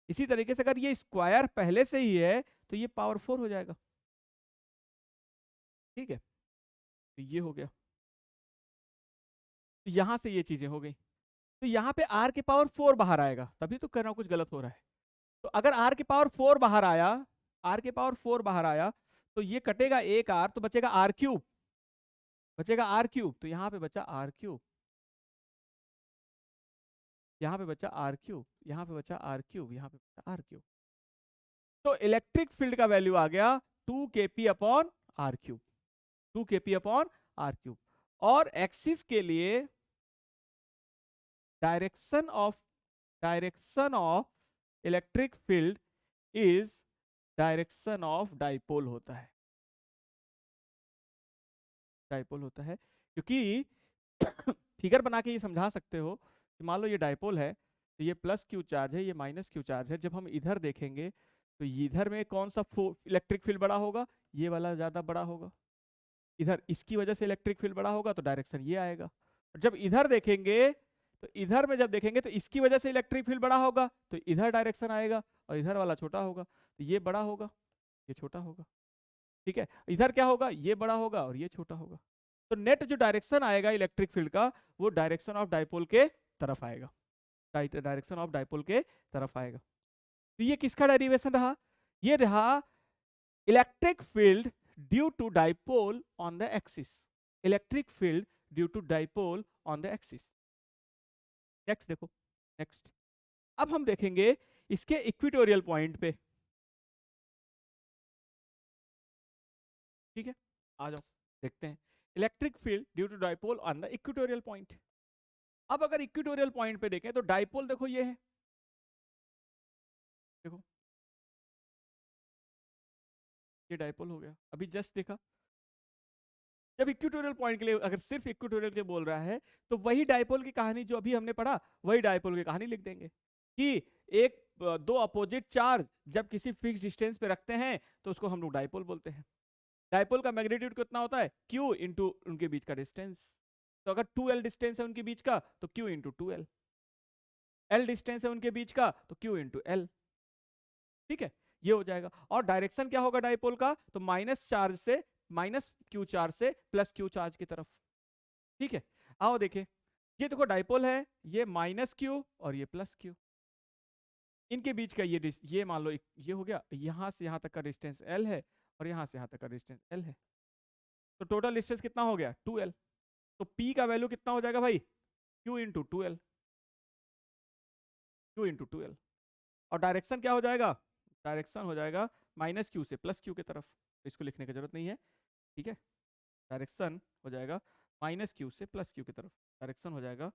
इसी तरीके से अगर ये स्क्वायर पहले से ही है तो ये पावर 4 हो जाएगा। ठीक है, तो ये हो गया, तो यहां से ये चीजें हो गई। तो यहाँ पे आर के पावर 4 बाहर आएगा, तभी तो कर रहा हूं कुछ गलत हो रहा है। तो अगर आर के पावर 4 बाहर आया, आर के पावर 4 बाहर आया, तो ये कटेगा एक आर, तो बचेगा आर क्यूब, बचेगा आर क्यूब। तो यहाँ पे बचा आर क्यूब, यहाँ पे बचा आर क्यूब, यहाँ पे बचा आर क्यूब, यहाँ पे बचा आर क्यूब। तो इलेक्ट्रिक फील्ड का वैल्यू आ गया 2kp upon R cube, 2kp upon R cube. और एक्सिस के लिए direction of electric field is direction of dipole होता है, डाइपोल होता है। क्योंकि फिगर बना के ये समझा सकते हो कि मान लो ये डाइपोल है, तो ये प्लस क्यू चार्ज है, ये माइनस क्यू चार्ज है। जब हम इधर देखेंगे तो इधर में कौन सा इलेक्ट्रिक फील्ड बड़ा होगा, ये वाला ज्यादा बड़ा होगा। इधर इसकी वजह से इलेक्ट्रिक फील्ड बड़ा होगा तो डायरेक्शन ये आएगा। और जब इधर देखेंगे, तो इधर में जब देखेंगे तो इसकी वजह से इलेक्ट्रिक फील्ड बड़ा होगा तो इधर डायरेक्शन आएगा, और इधर वाला छोटा होगा तो ये बड़ा होगा, ये छोटा होगा। ठीक है, इधर क्या होगा, ये बड़ा होगा और ये छोटा होगा। तो नेट जो डायरेक्शन आएगा इलेक्ट्रिक फील्ड का, वो डायरेक्शन ऑफ डाइपोल के तरफ आएगा, डायरेक्शन ऑफ डाइपोल के तरफ आएगा। तो ये किसका डेरिवेशन रहा, ये रहा electric field due to dipole on the axis, electric field due to dipole on the axis. Next देखो, नेक्स्ट अब हम देखेंगे इसके इक्विटोरियल पॉइंट पे। ठीक है, आ जाओ देखते हैं electric field due to dipole on the equatorial point. अब अगर इक्विटोरियल पॉइंट पे देखें तो डाइपोल देखो ये है, देखो ये डाइपोल हो गया, अभी जस्ट देखा। जब इक्विटोरियल पॉइंट के लिए, अगर सिर्फ इक्विटोरियल के बोल रहा है, तो वही डाइपोल की कहानी जो अभी हमने पढ़ा, वही डाइपोल की कहानी लिख देंगे कि एक दो अपोजिट चार्ज जब किसी फिक्स डिस्टेंस पे रखते हैं तो उसको हम लोग डाइपोल बोलते हैं। डाइपोल का मैग्नीट्यूड कितना होता है, Q इंटू उनके बीच का डिस्टेंस। तो अगर 2L डिस्टेंस है उनके बीच का तो Q into 2L, L distance है उनके बीच का तो Q इंटू L। ठीक है, ये हो जाएगा। और डायरेक्शन क्या होगा डाइपोल का, तो माइनस चार्ज से, माइनस क्यू चार्ज से प्लस क्यू चार्ज की तरफ। ठीक है, आओ देखें, ये देखो डाइपोल है, ये माइनस क्यू और ये प्लस क्यू, इनके बीच का ये मान लो ये हो गया, यहां से यहां तक का डिस्टेंस L है और यहां से यहां तक का डिस्टेंस L है। तो टोटल डिस्टेंस कितना हो गया, 2L। तो P का वैल्यू कितना हो जाएगा भाई, Q into 2L, Q into 2L। और डायरेक्शन क्या हो जाएगा, डायरेक्शन हो जाएगा माइनस क्यू से प्लस क्यू की तरफ, इसको लिखने की जरूरत नहीं है। ठीक है, डायरेक्शन हो जाएगा माइनस क्यू से प्लस क्यू की तरफ, डायरेक्शन हो जाएगा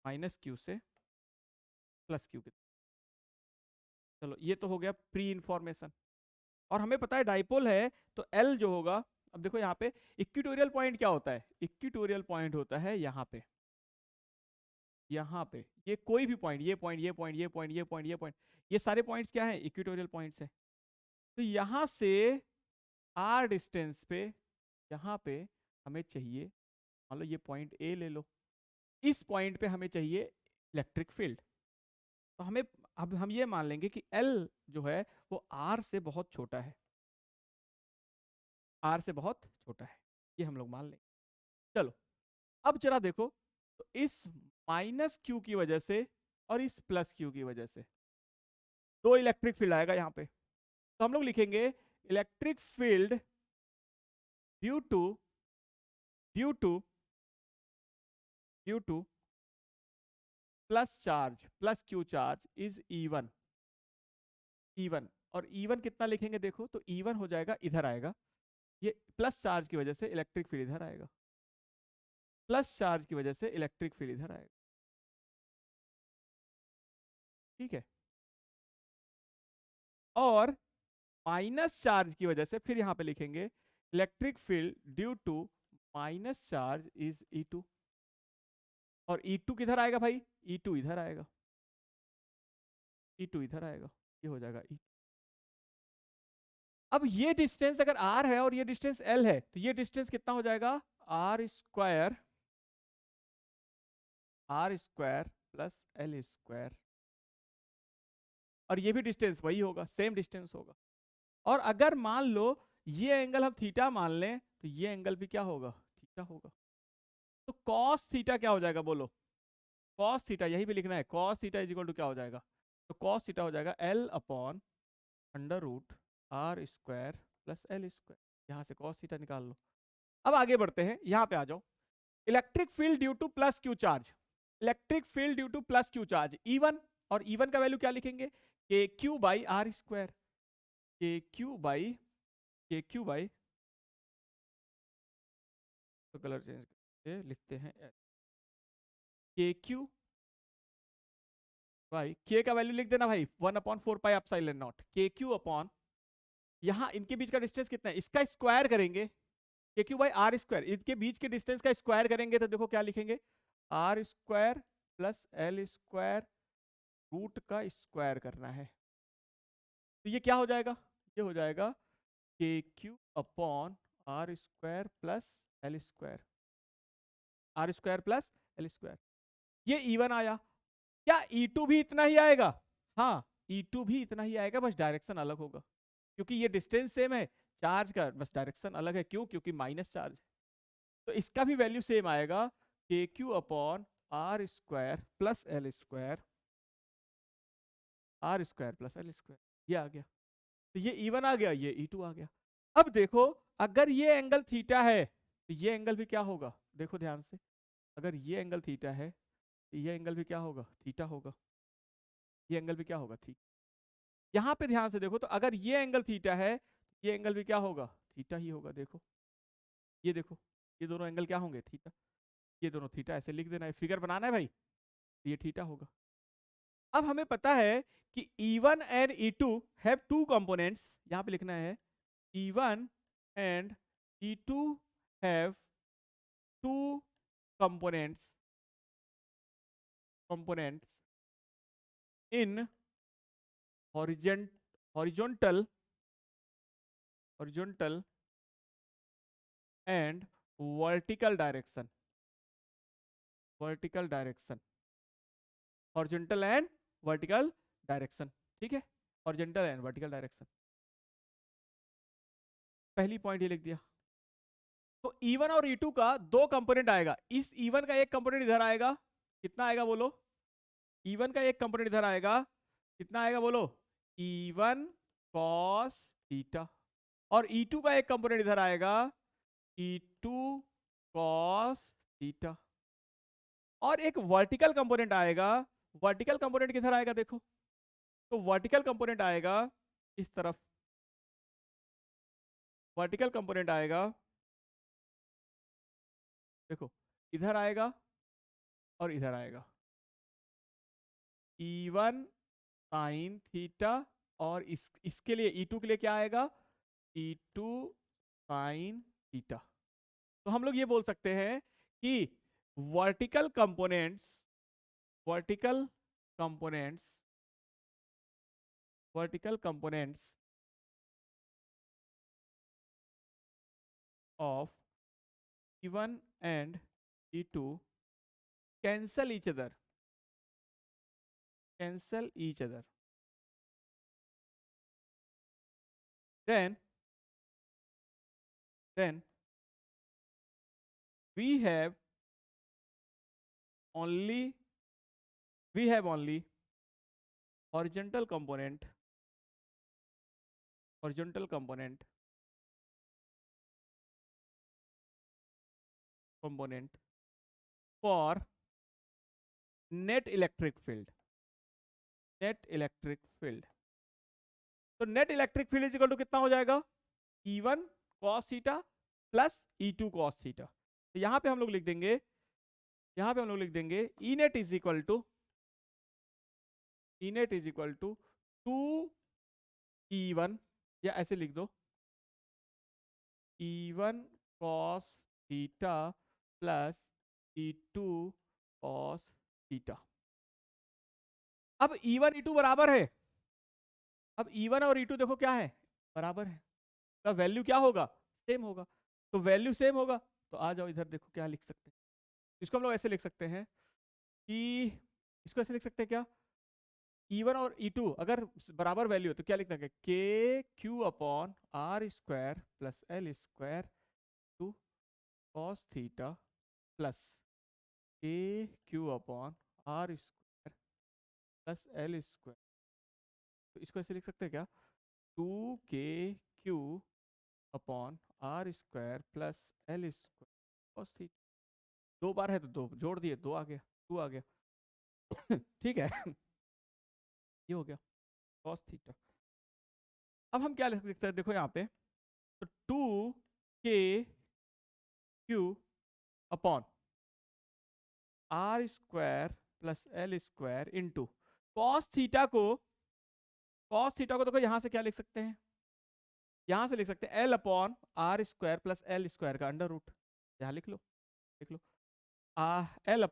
माइनस क्यू से प्लस क्यू की। चलो ये तो हो गया प्री इंफॉर्मेशन। और हमें पता है डाइपोल है तो एल जो होगा, अब देखो यहाँ पे इक्विटोरियल पॉइंट क्या होता है, इक्विटोरियल पॉइंट होता है यहाँ पे, यहाँ पे ये कोई भी पॉइंट, ये पॉइंट, ये पॉइंट, ये पॉइंट, ये पॉइंट, ये पॉइंट, ये सारे पॉइंट्स क्या है, इक्विटोरियल पॉइंट्स है। तो यहाँ से आर डिस्टेंस पे, यहाँ पे हमें चाहिए, मान लो ये पॉइंट ए ले लो, इस पॉइंट पे हमें चाहिए इलेक्ट्रिक फील्ड। तो हमें, अब हम ये मान लेंगे कि एल जो है वो आर से बहुत छोटा है, आर से बहुत छोटा है, ये हम लोग मान लेंगे। चलो अब जरा देखो, तो इस माइनस क्यू की वजह से और इस प्लस क्यू की वजह से दो इलेक्ट्रिक फील्ड आएगा यहाँ पे। तो हम लोग लिखेंगे electric field due to due to due to plus charge, plus Q charge is E1, E1। और E1 कितना लिखेंगे देखो, तो E1 हो जाएगा, इधर आएगा, ये प्लस चार्ज की वजह से इलेक्ट्रिक फील्ड इधर आएगा, प्लस चार्ज की वजह से इलेक्ट्रिक फील्ड इधर आएगा, ठीक है। और माइनस चार्ज की वजह से फिर यहां पे लिखेंगे electric field due to minus charge is E2। और E2 किधर आएगा भाई, E2 इधर आएगा, E2 इधर आएगा, ये हो जाएगा E2। अब ये डिस्टेंस अगर R है और ये डिस्टेंस L है, तो ये डिस्टेंस कितना हो जाएगा, R square, R square plus L square. और ये भी डिस्टेंस वही होगा, सेम डिस्टेंस होगा। और अगर मान लो ये एंगल हम थीटा मान लें, तो ये एंगल भी क्या होगा, थीटा होगा। तो कॉस थीटा क्या हो जाएगा बोलो, कॉस थीटा, यही भी लिखना है, cos theta is equal to क्या हो जाएगा, तो कॉस थीटा हो जाएगा L upon under root R square plus L square. यहां से कॉस थीटा निकाल लो। अब आगे बढ़ते हैं, यहां पे आ जाओ, electric field due to plus Q charge, electric field due to plus Q charge E1। और E1 का वैल्यू क्या लिखेंगे, के क्यू बाई आर स्क्वायर, के क्यू बाई, के क्यू बाई, तो कलर चेंज करके लिखते हैं के क्यू बाई, के का वैल्यू लिख देना भाई 1/4 पाई एप्सिलॉन नॉट, के क्यू अपॉन, यहां इनके बीच का डिस्टेंस कितना है, इसका स्क्वायर करेंगे, के क्यू बाई आर स्क्वायर, इनके बीच के डिस्टेंस का स्क्वायर करेंगे तो देखो क्या लिखेंगे, R square plus L square, root का स्क्वायर करना है। तो ये क्या हो जाएगा, ये हो जाएगा K Q upon R square plus L square, R square plus L square. ये E1 आया, क्या E2 भी इतना ही आएगा, हाँ E2 भी इतना ही आएगा, बस डायरेक्शन अलग होगा, क्योंकि ये डिस्टेंस सेम है, चार्ज का बस डायरेक्शन अलग है, क्यों, क्योंकि माइनस चार्ज है। तो इसका भी वैल्यू सेम आएगा, K Q upon R square plus L square, R square plus L square, ये आ गया। तो ये E1 आ गया, ये E2 आ गया। अब देखो अगर ये एंगल थीटा है तो ये एंगल भी क्या होगा, देखो ध्यान से, अगर ये एंगल थीटा है तो ये एंगल भी क्या होगा, थीटा होगा, ये एंगल भी क्या होगा, थीटा। यहां पे ध्यान से देखो, तो अगर ये एंगल थीटा है तो ये एंगल भी क्या होगा, थीटा ही होगा। देखो ये देखो, ये दोनों एंगल क्या होंगे, थीटा, ये दोनों थीटा, ऐसे लिख देना है, फिगर बनाना है भाई, तो ये थीटा होगा। अब हमें पता है कि E1 and E2 have two components, यहां पे लिखना है E1 and E2 have two components in horizontal and vertical direction, horizontal and vertical direction, ठीक है, horizontal and vertical direction। पहली पॉइंट ये लिख दिया। तो E1 और E2 का दो कंपोनेंट आएगा, इस E1 का एक कंपोनेंट इधर आएगा, कितना आएगा बोलो, E1 का एक कंपोनेंट इधर आएगा, कितना आएगा बोलो, E1 cos थीटा। और E2 का एक कंपोनेंट इधर आएगा, E2 cos थीटा। और एक वर्टिकल कंपोनेंट आएगा, वर्टिकल कंपोनेंट किधर आएगा देखो, तो वर्टिकल कंपोनेंट आएगा इस तरफ, वर्टिकल कंपोनेंट आएगा, देखो इधर आएगा और इधर आएगा, E1 साइन थीटा, और इसके लिए E2 के लिए क्या आएगा, E2 साइन थीटा। तो हम लोग ये बोल सकते हैं कि vertical components vertical components vertical components of E1 and E2 cancel each other. Cancel each other. Then we have only horizontal component for net electric field. तो net electric field is equal to कितना हो जाएगा, E1 cos theta plus E2 cos theta. तो यहां पे हम लोग लिख देंगे E net is equal to 2E1, या ऐसे लिख दो E1 cos theta plus E2 cos theta. अब E1 E2 बराबर है, अब E1 और E2 देखो क्या है, बराबर है, का वैल्यू क्या होगा, सेम होगा। तो वैल्यू सेम होगा, तो आ जाओ इधर देखो क्या लिख सकते हैं। इसको हम लोग ऐसे लिख सकते हैं कि इसको ऐसे लिख सकते हैं क्या, E1 और E2 अगर बराबर वैल्यू है तो क्या लिख सकते हैं, K Q upon R square plus L square two cos theta plus K Q upon R square plus L square. तो इसको ऐसे लिख सकते हैं क्या, 2 K Q upon R square plus L square cos theta. दो बार है तो दो जोड़ दिए, दो आ गया, टू आ गया। ठीक है, ये हो गया कॉस थीटा। अब हम क्या लिख सकते हैं, देखो यहाँ पे, तो 2 K Q upon R square plus L square into cos theta को देखो यहां से क्या लिख सकते हैं, यहां से लिख सकते हैं L upon R square plus L square का अंडर रूट। यहां लिख लो L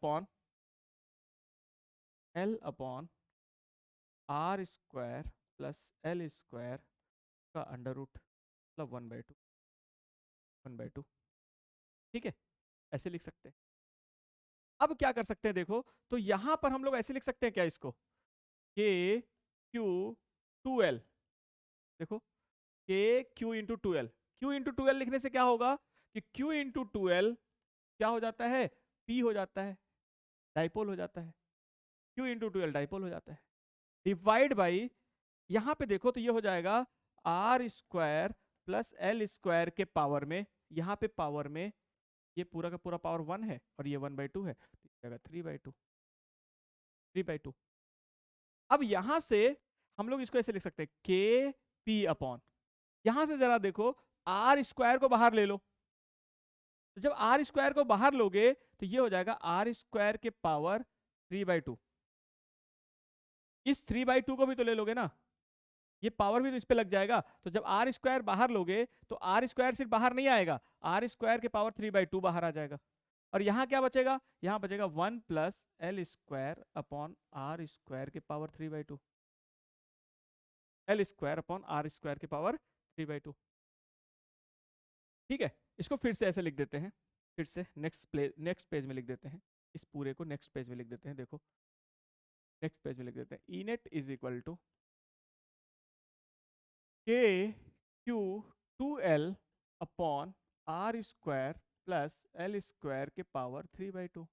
upon R square plus L square का अंडर रूट, मतलब 1/2। ठीक है, ऐसे लिख सकते हैं। अब क्या कर सकते हैं देखो, तो यहां पर हम लोग ऐसे लिख सकते हैं क्या, इसको के क्यू 2L, देखो के Q into 2L। Q into 2L लिखने से क्या होगा कि क्यू इंटू 2L क्या हो जाता है, पी हो जाता है, डाइपोल हो जाता है, क्यू इंटू 2L डाइपोल हो जाता है, डिवाइड बाई, यहां पे देखो तो ये हो जाएगा R square plus L square के पावर में, यहां पे पावर में ये पूरा का पूरा पावर 1 है और ये 1/2 है, तो 3/2। अब यहां से हम लोग इसको ऐसे लिख सकते हैं के पी अपॉन, यहां से जरा देखो आर स्क्वायर को बाहर ले लो, तो जब आर स्क्वायर को बाहर लोगे तो ये हो जाएगा आर स्क्वायर के पावर 3/2। इस 3/2 को भी तो ले लोगे ना, ये पावर भी तो इस पे लग जाएगा, तो जब आर स्क्वायर बाहर लोगे तो आर स्क्वायर सिर्फ बाहर नहीं आएगा, आर स्क्वायर के पावर 3/2 बाहर आ जाएगा, और यहां क्या बचेगा, यहां बचेगा 1 plus L square upon R square के power 3/2, L square upon R square के पावर 3/2। ठीक है, इसको फिर से ऐसे लिख देते हैं, फिर से नेक्स्ट पेज में लिख देते हैं, इस पूरे को नेक्स्ट पेज में लिख देते हैं, देखो नेक्स्ट पेज में लिख देते हैं, E net is equal to K Q 2L upon R square plus L square के पावर 3/2।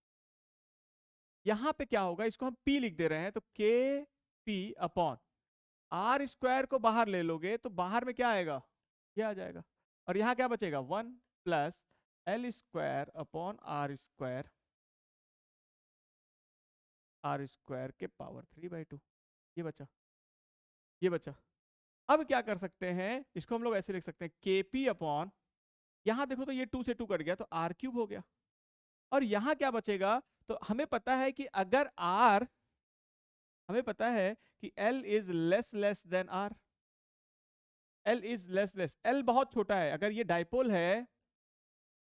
यहां पे क्या होगा, इसको हम P लिख दे रहे हैं, तो के पी अपॉन आर स्क्वायर को बाहर ले लोगे तो बाहर में क्या आएगा, ये आ जाएगा, और यहां क्या बचेगा 1 plus L square upon R square के पावर 3/2। ये बचा। अब क्या कर सकते हैं, इसको हम लोग ऐसे लिख सकते हैं केपी अपॉन, यहां देखो तो ये 2 से 2 कट गया तो आर क्यूब हो गया, और यहां क्या बचेगा, तो हमें पता है कि अगर आर हमें पता है कि L is less then R, L is less, L बहुत छोटा है। अगर ये डाइपोल है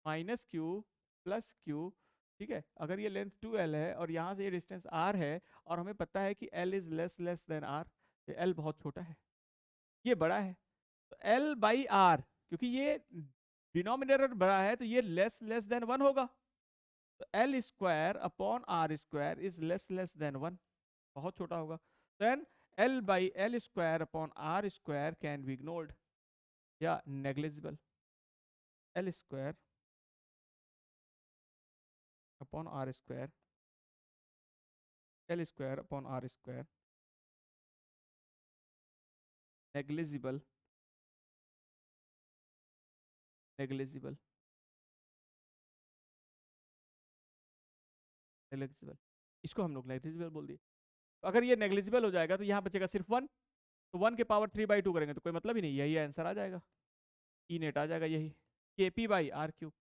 माइनस क्यू प्लस क्यू, ठीक है, अगर ये लेंथ 2L है और यहाँ से ये डिस्टेंस R है, और हमें पता है कि L is less then R, तो L बहुत छोटा है, ये बड़ा है, तो L बाई R, क्योंकि ये डिनोमिनेटर बड़ा है तो ये लेस देन 1 होगा, तो L square upon R square is less than 1, बहुत छोटा होगा। Then L by L square upon R square can be ignored या negligible. L square upon R square, L square upon R square negligible, negligible, negligible, इसको हम लोग negligible बोल दिए। तो अगर ये नेग्लिजिबल हो जाएगा तो यहाँ बचेगा सिर्फ 1, तो 1 के पावर 3/2 करेंगे तो कोई मतलब ही नहीं, यही आंसर आ जाएगा, ई नेट आ जाएगा यही, KP बाई R क्यूब।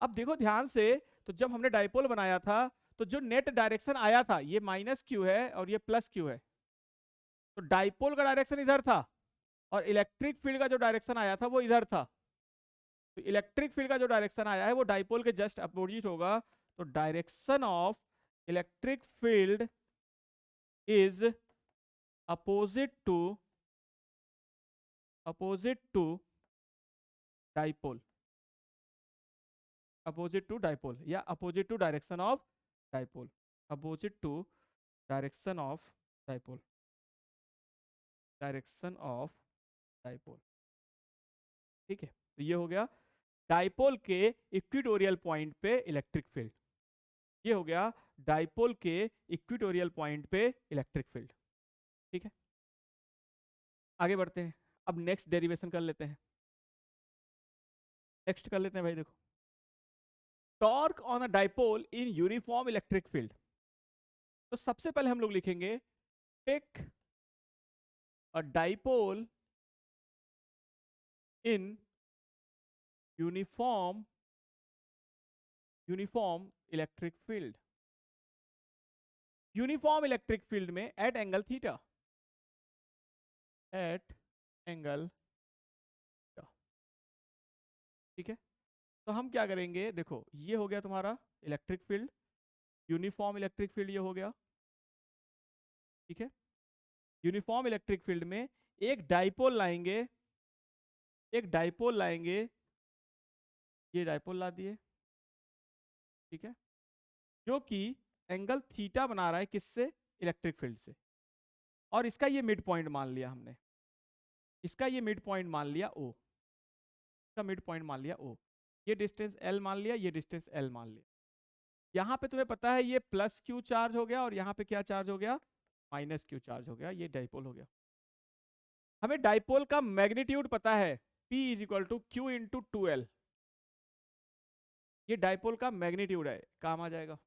अब देखो ध्यान से, तो जब हमने डाइपोल बनाया था तो जो नेट डायरेक्शन आया था ये माइनस क्यू है और ये प्लस क्यू है, तो डाइपोल का डायरेक्शन इधर था और इलेक्ट्रिक फील्ड का जो डायरेक्शन आया था वो इधर था, तो इलेक्ट्रिक फील्ड का जो डायरेक्शन आया है वो डाइपोल के जस्ट अपोजिट होगा, तो direction of electric field is opposite to dipole, opposite to dipole या opposite to direction of dipole, opposite to direction of dipole, direction of dipole, ठीक है। तो ये हो गया डाइपोल के इक्विटोरियल पॉइंट पे इलेक्ट्रिक फील्ड, ये हो गया डाइपोल के इक्विटोरियल पॉइंट पे इलेक्ट्रिक फील्ड, ठीक है। आगे बढ़ते हैं, अब नेक्स्ट डेरिवेशन कर लेते हैं, नेक्स्ट कर लेते हैं भाई। देखो, torque on a dipole in uniform electric field, तो सबसे पहले हम लोग लिखेंगे take a dipole in uniform electric field, uniform electric field में at angle theta, at angle, ठीक है। तो हम क्या करेंगे, देखो ये हो गया तुम्हारा electric field, uniform electric field ये हो गया, ठीक है। यूनिफॉर्म इलेक्ट्रिक फील्ड में एक डाइपोल लाएंगे, एक डाइपोल लाएंगे, ये डाइपोल ला दिए, ठीक है, जो कि एंगल थीटा बना रहा है किससे, इलेक्ट्रिक फील्ड से, और इसका ये मिड पॉइंट मान लिया हमने, इसका ये मिड पॉइंट मान लिया O, इसका मिड पॉइंट मान लिया O, ये डिस्टेंस L मान लिया, ये डिस्टेंस L मान लिया। यहाँ पे तुम्हें पता है ये प्लस क्यू चार्ज हो गया और यहाँ पे क्या चार्ज हो गया, माइनस क्यू चार्ज हो गया, ये डाइपोल हो गया। हमें डाइपोल का मैग्नीट्यूड पता है, P is equal to Q into 2L, ये डाइपोल का मैग्नीट्यूड है, काम आ जाएगा।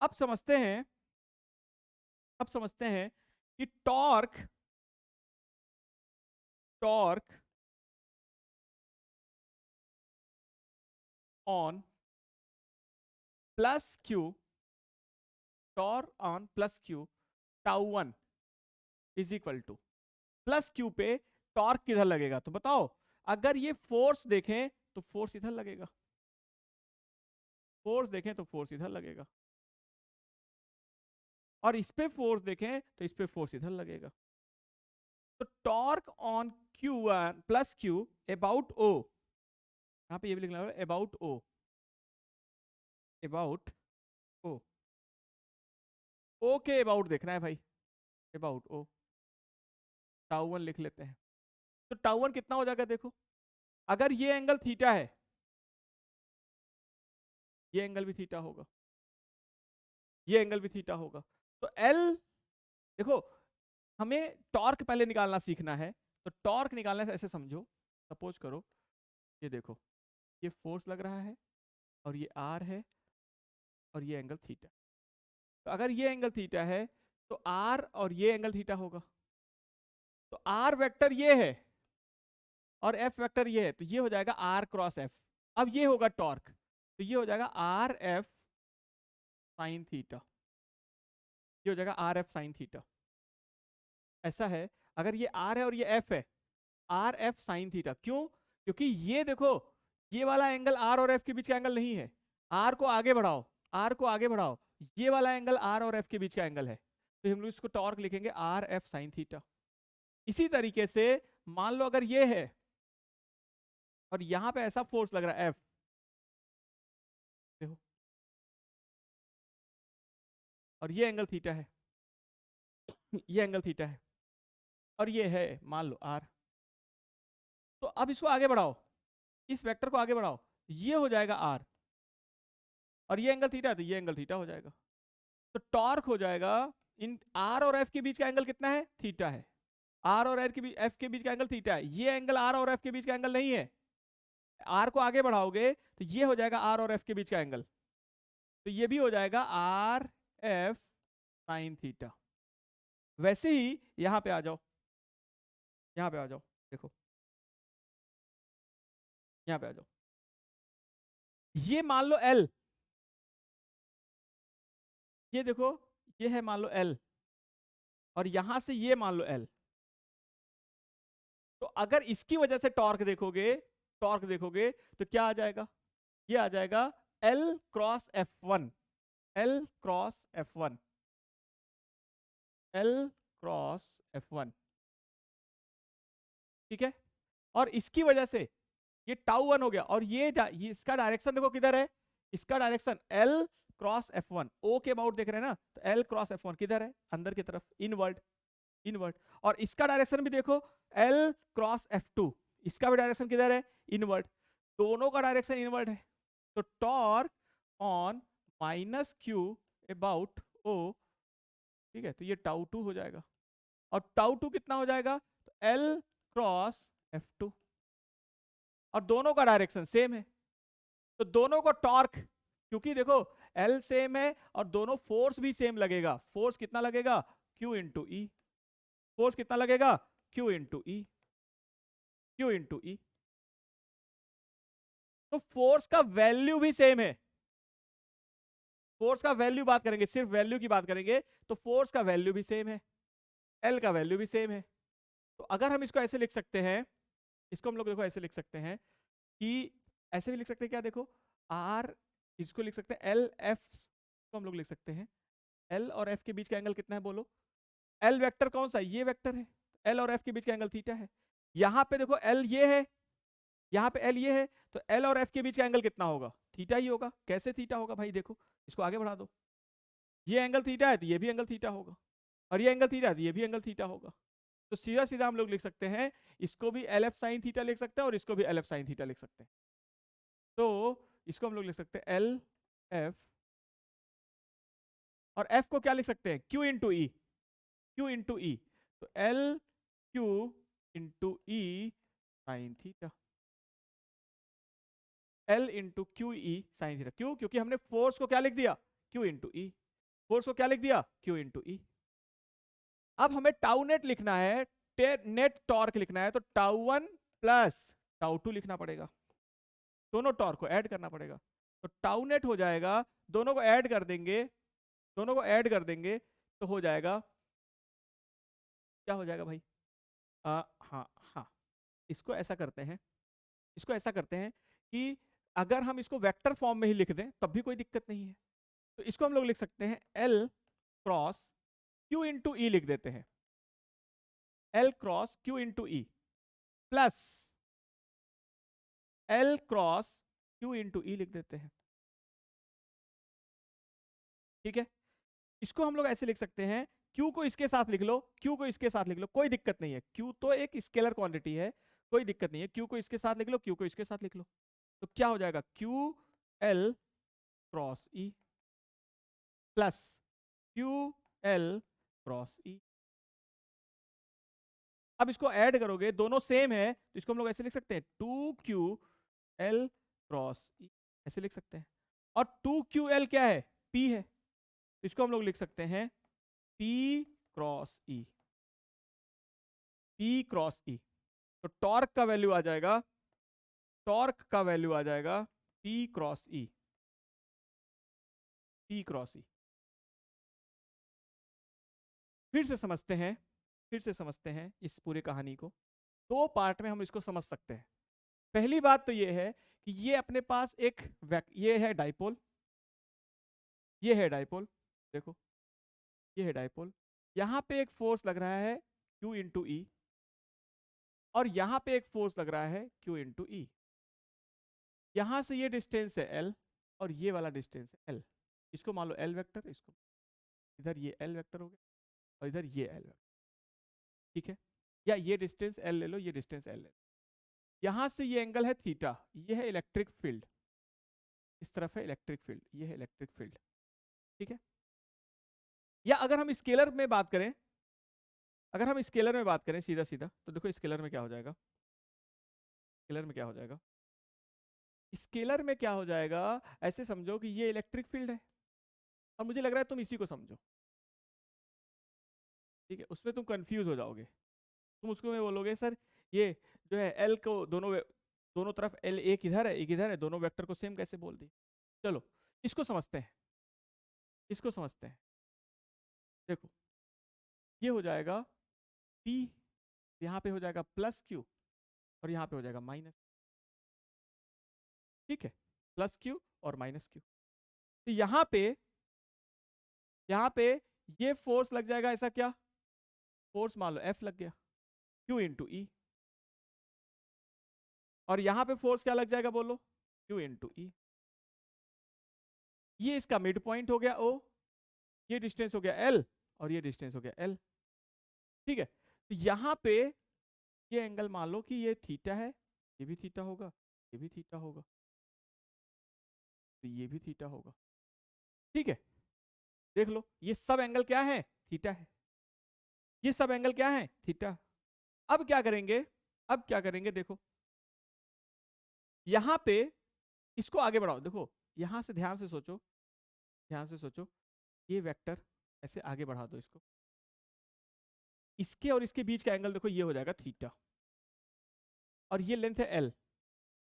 अब समझते हैं, अब समझते हैं कि torque, torque on plus Q, torque on plus Q tau 1 is equal to, plus Q पे टॉर्क किधर लगेगा, तो बताओ, अगर ये फोर्स देखें तो फोर्स इधर लगेगा, फोर्स देखें तो फोर्स इधर लगेगा, और इस पे फोर्स देखें तो इस पे फोर्स इधर लगेगा, तो torque on Q plus Q about O, यहां पे ये भी लिखना होगा अबाउट ओ, अबाउट ओ, ओ के अबाउट देखना है भाई, अबाउट ओ, टाउ 1 लिख लेते हैं, तो टाउ 1 कितना हो जाएगा, देखो अगर ये एंगल थीटा है, ये एंगल भी थीटा होगा, ये एंगल भी थीटा होगा, तो L, देखो हमें टॉर्क पहले निकालना सीखना है, तो टॉर्क निकालने से ऐसे समझो, सपोज करो ये देखो, ये फोर्स लग रहा है और ये R है और ये एंगल थीटा, तो अगर ये एंगल थीटा है तो R और ये एंगल थीटा होगा, तो R वेक्टर ये है और F वेक्टर ये है, तो ये हो जाएगा R क्रॉस F। अब ये होगा टॉर्क, तो ये हो जाएगा RF साइन थीटा, ये हो जाएगा आर एफ साइन थीटा। ऐसा है, अगर ये आर है और ये एफ है, आर एफ साइन थीटा। क्यों? क्योंकि ये देखो, ये वाला एंगल आर और एफ के बीच का एंगल नहीं है। आर को आगे बढ़ाओ, आर को आगे बढ़ाओ, ये वाला एंगल आर और एफ के बीच का एंगल है, तो हम लोग इसको टॉर्क लिखेंगे आर एफ साइन थीटा। इसी तरीके से मान लो अगर ये है और यहां पे ऐसा फोर्स लग रहा है एफ, देखो, और ये एंगल थीटा है, ये एंगल थीटा है, और ये है मान लो आर। तो अब इसको आगे बढ़ाओ, इस वेक्टर को आगे बढ़ाओ, ये हो जाएगा आर, और ये एंगल थीटा है तो ये एंगल थीटा हो जाएगा। तो टॉर्क हो जाएगा, इन आर और एफ के बीच का एंगल कितना है? थीटा है। आर और एफ के बीच का एंगल थीटा है, ये एंगल आर और एफ के बीच का एंगल नहीं है। आर को आगे बढ़ाओगे तो ये हो जाएगा आर और एफ के बीच का एंगल, तो ये भी हो जाएगा आर एफ साइन थीटा। वैसे ही यहां पे आ जाओ, यहां पे आ जाओ, देखो यहां पे आ जाओ, ये मान लो एल, ये देखो, ये है मान लो एल, और यहां से ये मान लो एल। तो अगर इसकी वजह से टॉर्क देखोगे, टॉर्क देखोगे तो क्या आ जाएगा? ये आ जाएगा L cross F one, L cross F one, L cross F one. ठीक है, और इसकी वजह से ये टाउ वन हो गया, और ये इसका डायरेक्शन देखो किधर है, इसका direction L cross F one, O के अबाउट देख रहे हैं ना, तो एल क्रॉस एफ वन किधर है? अंदर की तरफ, इनवर्ड, इनवर्ड। और इसका डायरेक्शन भी देखो एल क्रॉस एफ टू, इसका भी डायरेक्शन किधर है? इनवर्ड। दोनों का डायरेक्शन इनवर्ड है, तो torque on minus Q about O, ठीक है, तो ये टाउ टू हो जाएगा। और टाउ टू कितना हो जाएगा? तो एल क्रॉस एफ टू, और दोनों का डायरेक्शन सेम है, तो दोनों को टॉर्क, क्योंकि देखो एल सेम है और दोनों फोर्स भी सेम लगेगा, फोर्स कितना लगेगा? क्यू इंटू ई, फोर्स कितना लगेगा? Q into E, Q into E. तो फोर्स का वैल्यू भी सेम है, फोर्स का वैल्यू बात करेंगे, सिर्फ वैल्यू की बात करेंगे तो फोर्स का वैल्यू भी सेम है, एल का वैल्यू भी सेम है। तो अगर हम इसको ऐसे लिख सकते हैं, इसको हम लोग देखो ऐसे लिख सकते हैं कि, ऐसे भी लिख सकते हैं क्या, देखो आर, इसको लिख सकते हैं एल एफ, को हम लोग लिख सकते हैं एल और एफ के बीच का एंगल कितना है बोलो? एल वेक्टर कौन सा? ये वेक्टर है, एल और एफ के बीच का एंगल थीटा है। यहां पे देखो एल ये है, यहाँ पे एल ये है, तो एल और एफ के बीच का एंगल कितना होगा? थीटा ही होगा। कैसे थीटा होगा भाई? देखो इसको आगे बढ़ा दो, ये एंगल थीटा है तो ये भी एंगल थीटा होगा, और ये एंगल थीटा है तो ये भी एंगल थीटा होगा। तो सीधा सीधा हम लोग लिख सकते हैं, इसको भी एल एफ साइन थीटा लिख सकते हैं और इसको भी एल एफ साइन थीटा लिख सकते हैं। तो इसको हम लोग लिख सकते हैं एल एफ, और एफ को क्या लिख सकते हैं? Q into E, Q into E, तो L Q into E sine theta, L into Q E sine theta. क्यों? क्योंकि हमने फोर्स को क्या लिख दिया? क्यू इंटू ई, फोर्स को क्या लिख दिया? क्यू इंटू ई। अब हमें टाउ नेट लिखना है, नेट टॉर्क लिखना है, तो tau one plus tau two लिखना पड़ेगा, दोनों टॉर्क को ऐड करना पड़ेगा। तो टाउ नेट हो जाएगा, दोनों को ऐड कर देंगे, दोनों को ऐड कर देंगे तो हो जाएगा, क्या हो जाएगा भाई? हाँ हाँ, इसको ऐसा करते हैं, इसको ऐसा करते हैं कि अगर हम इसको वेक्टर फॉर्म में ही लिख दें तब भी कोई दिक्कत नहीं है। तो इसको हम लोग लिख सकते हैं L cross Q into E लिख देते हैं, L cross Q into E plus L cross Q into E लिख देते हैं। ठीक है, इसको हम लोग ऐसे लिख सकते हैं, Q को इसके साथ लिख लो, Q को इसके साथ लिख लो, कोई दिक्कत नहीं है, Q तो एक स्केलर क्वांटिटी है, कोई दिक्कत नहीं है, Q को इसके साथ लिख लो, Q को इसके साथ लिख लो। तो क्या हो जाएगा? Q L cross E plus Q L cross E. अब इसको ऐड करोगे, दोनों सेम है, तो इसको हम लोग ऐसे लिख सकते हैं, टू क्यू एल क्रॉस ई, ऐसे लिख सकते हैं। और टू क्यू एल क्या है? P है, तो इसको हम लोग लिख सकते हैं P क्रॉस ई, P क्रॉस ई। तो टॉर्क का वैल्यू आ जाएगा, टॉर्क का वैल्यू आ जाएगा P क्रॉस ई, P क्रॉस ई। फिर से समझते हैं, फिर से समझते हैं इस पूरी कहानी को। दो पार्ट में हम इसको समझ सकते हैं। पहली बात तो ये है कि ये अपने पास एक ये है डाइपोल, ये है डाइपोल, देखो ये है डाइपोल। यहां पे एक फोर्स लग रहा है Q इंटू ई, और यहां पे एक फोर्स लग रहा है Q इंटू ई। यहां से ये डिस्टेंस है L, और ये वाला डिस्टेंस है L। इसको मान लो L वेक्टर, इसको इधर ये L वेक्टर हो गया, और इधर ये L वेक्टर, ठीक है। या ये डिस्टेंस L ले लो, ये डिस्टेंस L ले लो। यहां से ये एंगल है थीटा, ये है इलेक्ट्रिक फील्ड, इस तरफ है इलेक्ट्रिक फील्ड, ये है इलेक्ट्रिक फील्ड, ठीक है। या अगर हम स्केलर में बात करें, अगर हम स्केलर में बात करें सीधा सीधा, तो देखो स्केलर में क्या हो जाएगा, स्केलर में क्या हो जाएगा, स्केलर में क्या हो जाएगा, ऐसे समझो कि ये इलेक्ट्रिक फील्ड है, और मुझे लग रहा है तुम इसी को समझो, ठीक है। उसमें तुम कंफ्यूज हो जाओगे, तुम उसको में बोलोगे सर ये जो है एल को दोनों तरफ एल, एक इधर है एक इधर है, दोनों वेक्टर को सेम कैसे बोल दी। चलो इसको समझते हैं, इसको समझते हैं। देखो ये हो जाएगा P, यहाँ पे हो जाएगा प्लस Q, और यहाँ पे हो जाएगा माइनस, ठीक है, प्लस Q और माइनस Q। तो यहाँ पे ये फोर्स लग जाएगा ऐसा, क्या फोर्स मान लो F लग गया, Q इंटू ई, और यहाँ पे फोर्स क्या लग जाएगा बोलो, Q इंटू ई। ये इसका मिड पॉइंट हो गया O, ये डिस्टेंस हो गया L, और ये डिस्टेंस हो गया L, ठीक है। तो यहाँ पे ये एंगल मान लो कि ये थीटा है, ये भी थीटा होगा, ये भी थीटा होगा, तो ये भी थीटा होगा, ठीक है। देख लो ये सब एंगल क्या है, थीटा है, ये सब एंगल क्या है, थीटा। अब क्या करेंगे, अब क्या करेंगे, देखो यहां पे इसको आगे बढ़ाओ, देखो यहां से ध्यान से सोचो, ध्यान से सोचो, ये वेक्टर ऐसे आगे बढ़ा दो इसको, इसके और इसके बीच का एंगल देखो ये हो जाएगा थीटा, और ये लेंथ है L।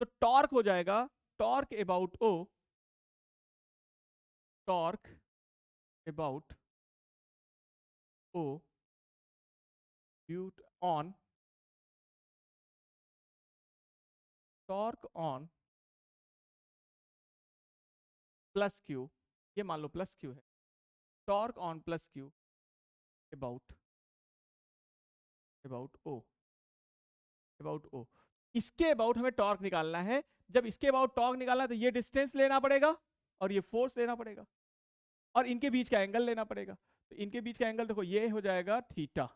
तो टॉर्क हो जाएगा, torque about O, torque about O due on, torque on plus Q, ये मान लो प्लस Q है, torque on plus Q about about O, about O। इसके अबाउट हमें टॉर्क निकालना है। जब इसके अबाउट टॉर्क निकालना है तो ये डिस्टेंस लेना पड़ेगा, और ये फोर्स लेना पड़ेगा, और इनके बीच का एंगल लेना पड़ेगा। तो इनके बीच का एंगल देखो ये हो जाएगा थीटा,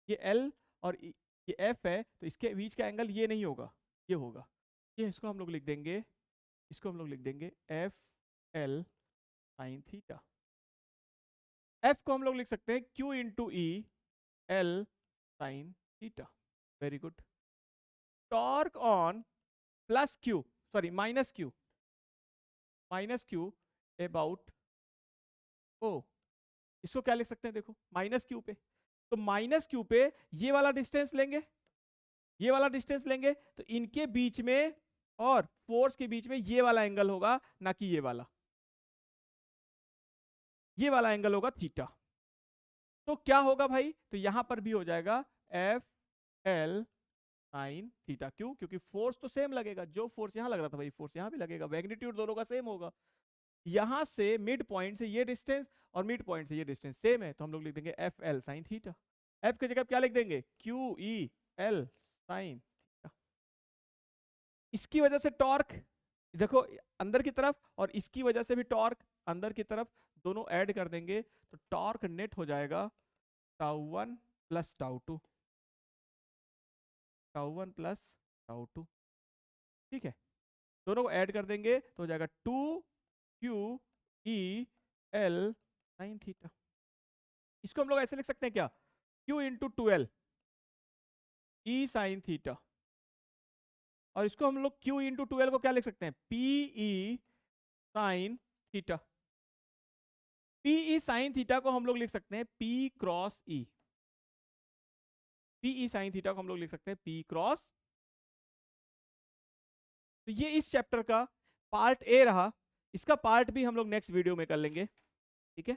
ये L और ये F है, तो इसके बीच का एंगल ये नहीं होगा, ये होगा, ये इसको हम लोग लिख देंगे, इसको हम लोग लिख देंगे F L sine theta. F को हम लोग लिख सकते हैं Q into E L sine theta. Very good. Torque on plus Q, sorry minus Q, minus Q about O, इसको क्या लिख सकते हैं, देखो माइनस Q पे, तो माइनस Q पे ये वाला डिस्टेंस लेंगे, ये वाला डिस्टेंस लेंगे, तो इनके बीच में और फोर्स के बीच में ये वाला एंगल होगा, ना कि ये वाला एंगल होगा थीटा। तो क्या होगा भाई, तो यहां पर भी हो जाएगा एफ एल साइन थीटा। क्यों, क्योंकि फोर्स तो सेम लगेगा, जो फोर्स यहां लग रहा था वही फोर्स यहां भी लगेगा, मैग्नीट्यूड दोनों का सेम होगा। यहां से मिड पॉइंट से ये डिस्टेंस और मिड पॉइंट से ये डिस्टेंस सेम है, तो हम लोग लिख देंगे F L sine theta. F की जगह क्या लिख देंगे, Q E L sine theta. इसकी वजह से टॉर्क देखो अंदर की तरफ, और इसकी वजह से भी टॉर्क अंदर की तरफ, दोनों ऐड कर देंगे, तो टॉर्क नेट हो जाएगा tau 1 plus tau 2, tau 1 plus tau 2, ठीक है। दोनों को ऐड कर देंगे तो हो जाएगा 2 QE L साइन थीटा। इसको हम लोग ऐसे लिख सकते हैं क्या, Q into 2L E sine theta, और इसको हम लोग Q इंटू 2L को क्या लिख सकते हैं, PE sine theta. PE sine theta को हम लोग लिख सकते हैं P cross E, PE sine theta को हम लोग लिख सकते हैं P क्रॉस। तो ये इस चैप्टर का पार्ट ए रहा, इसका पार्ट भी हम लोग नेक्स्ट वीडियो में कर लेंगे, ठीक है।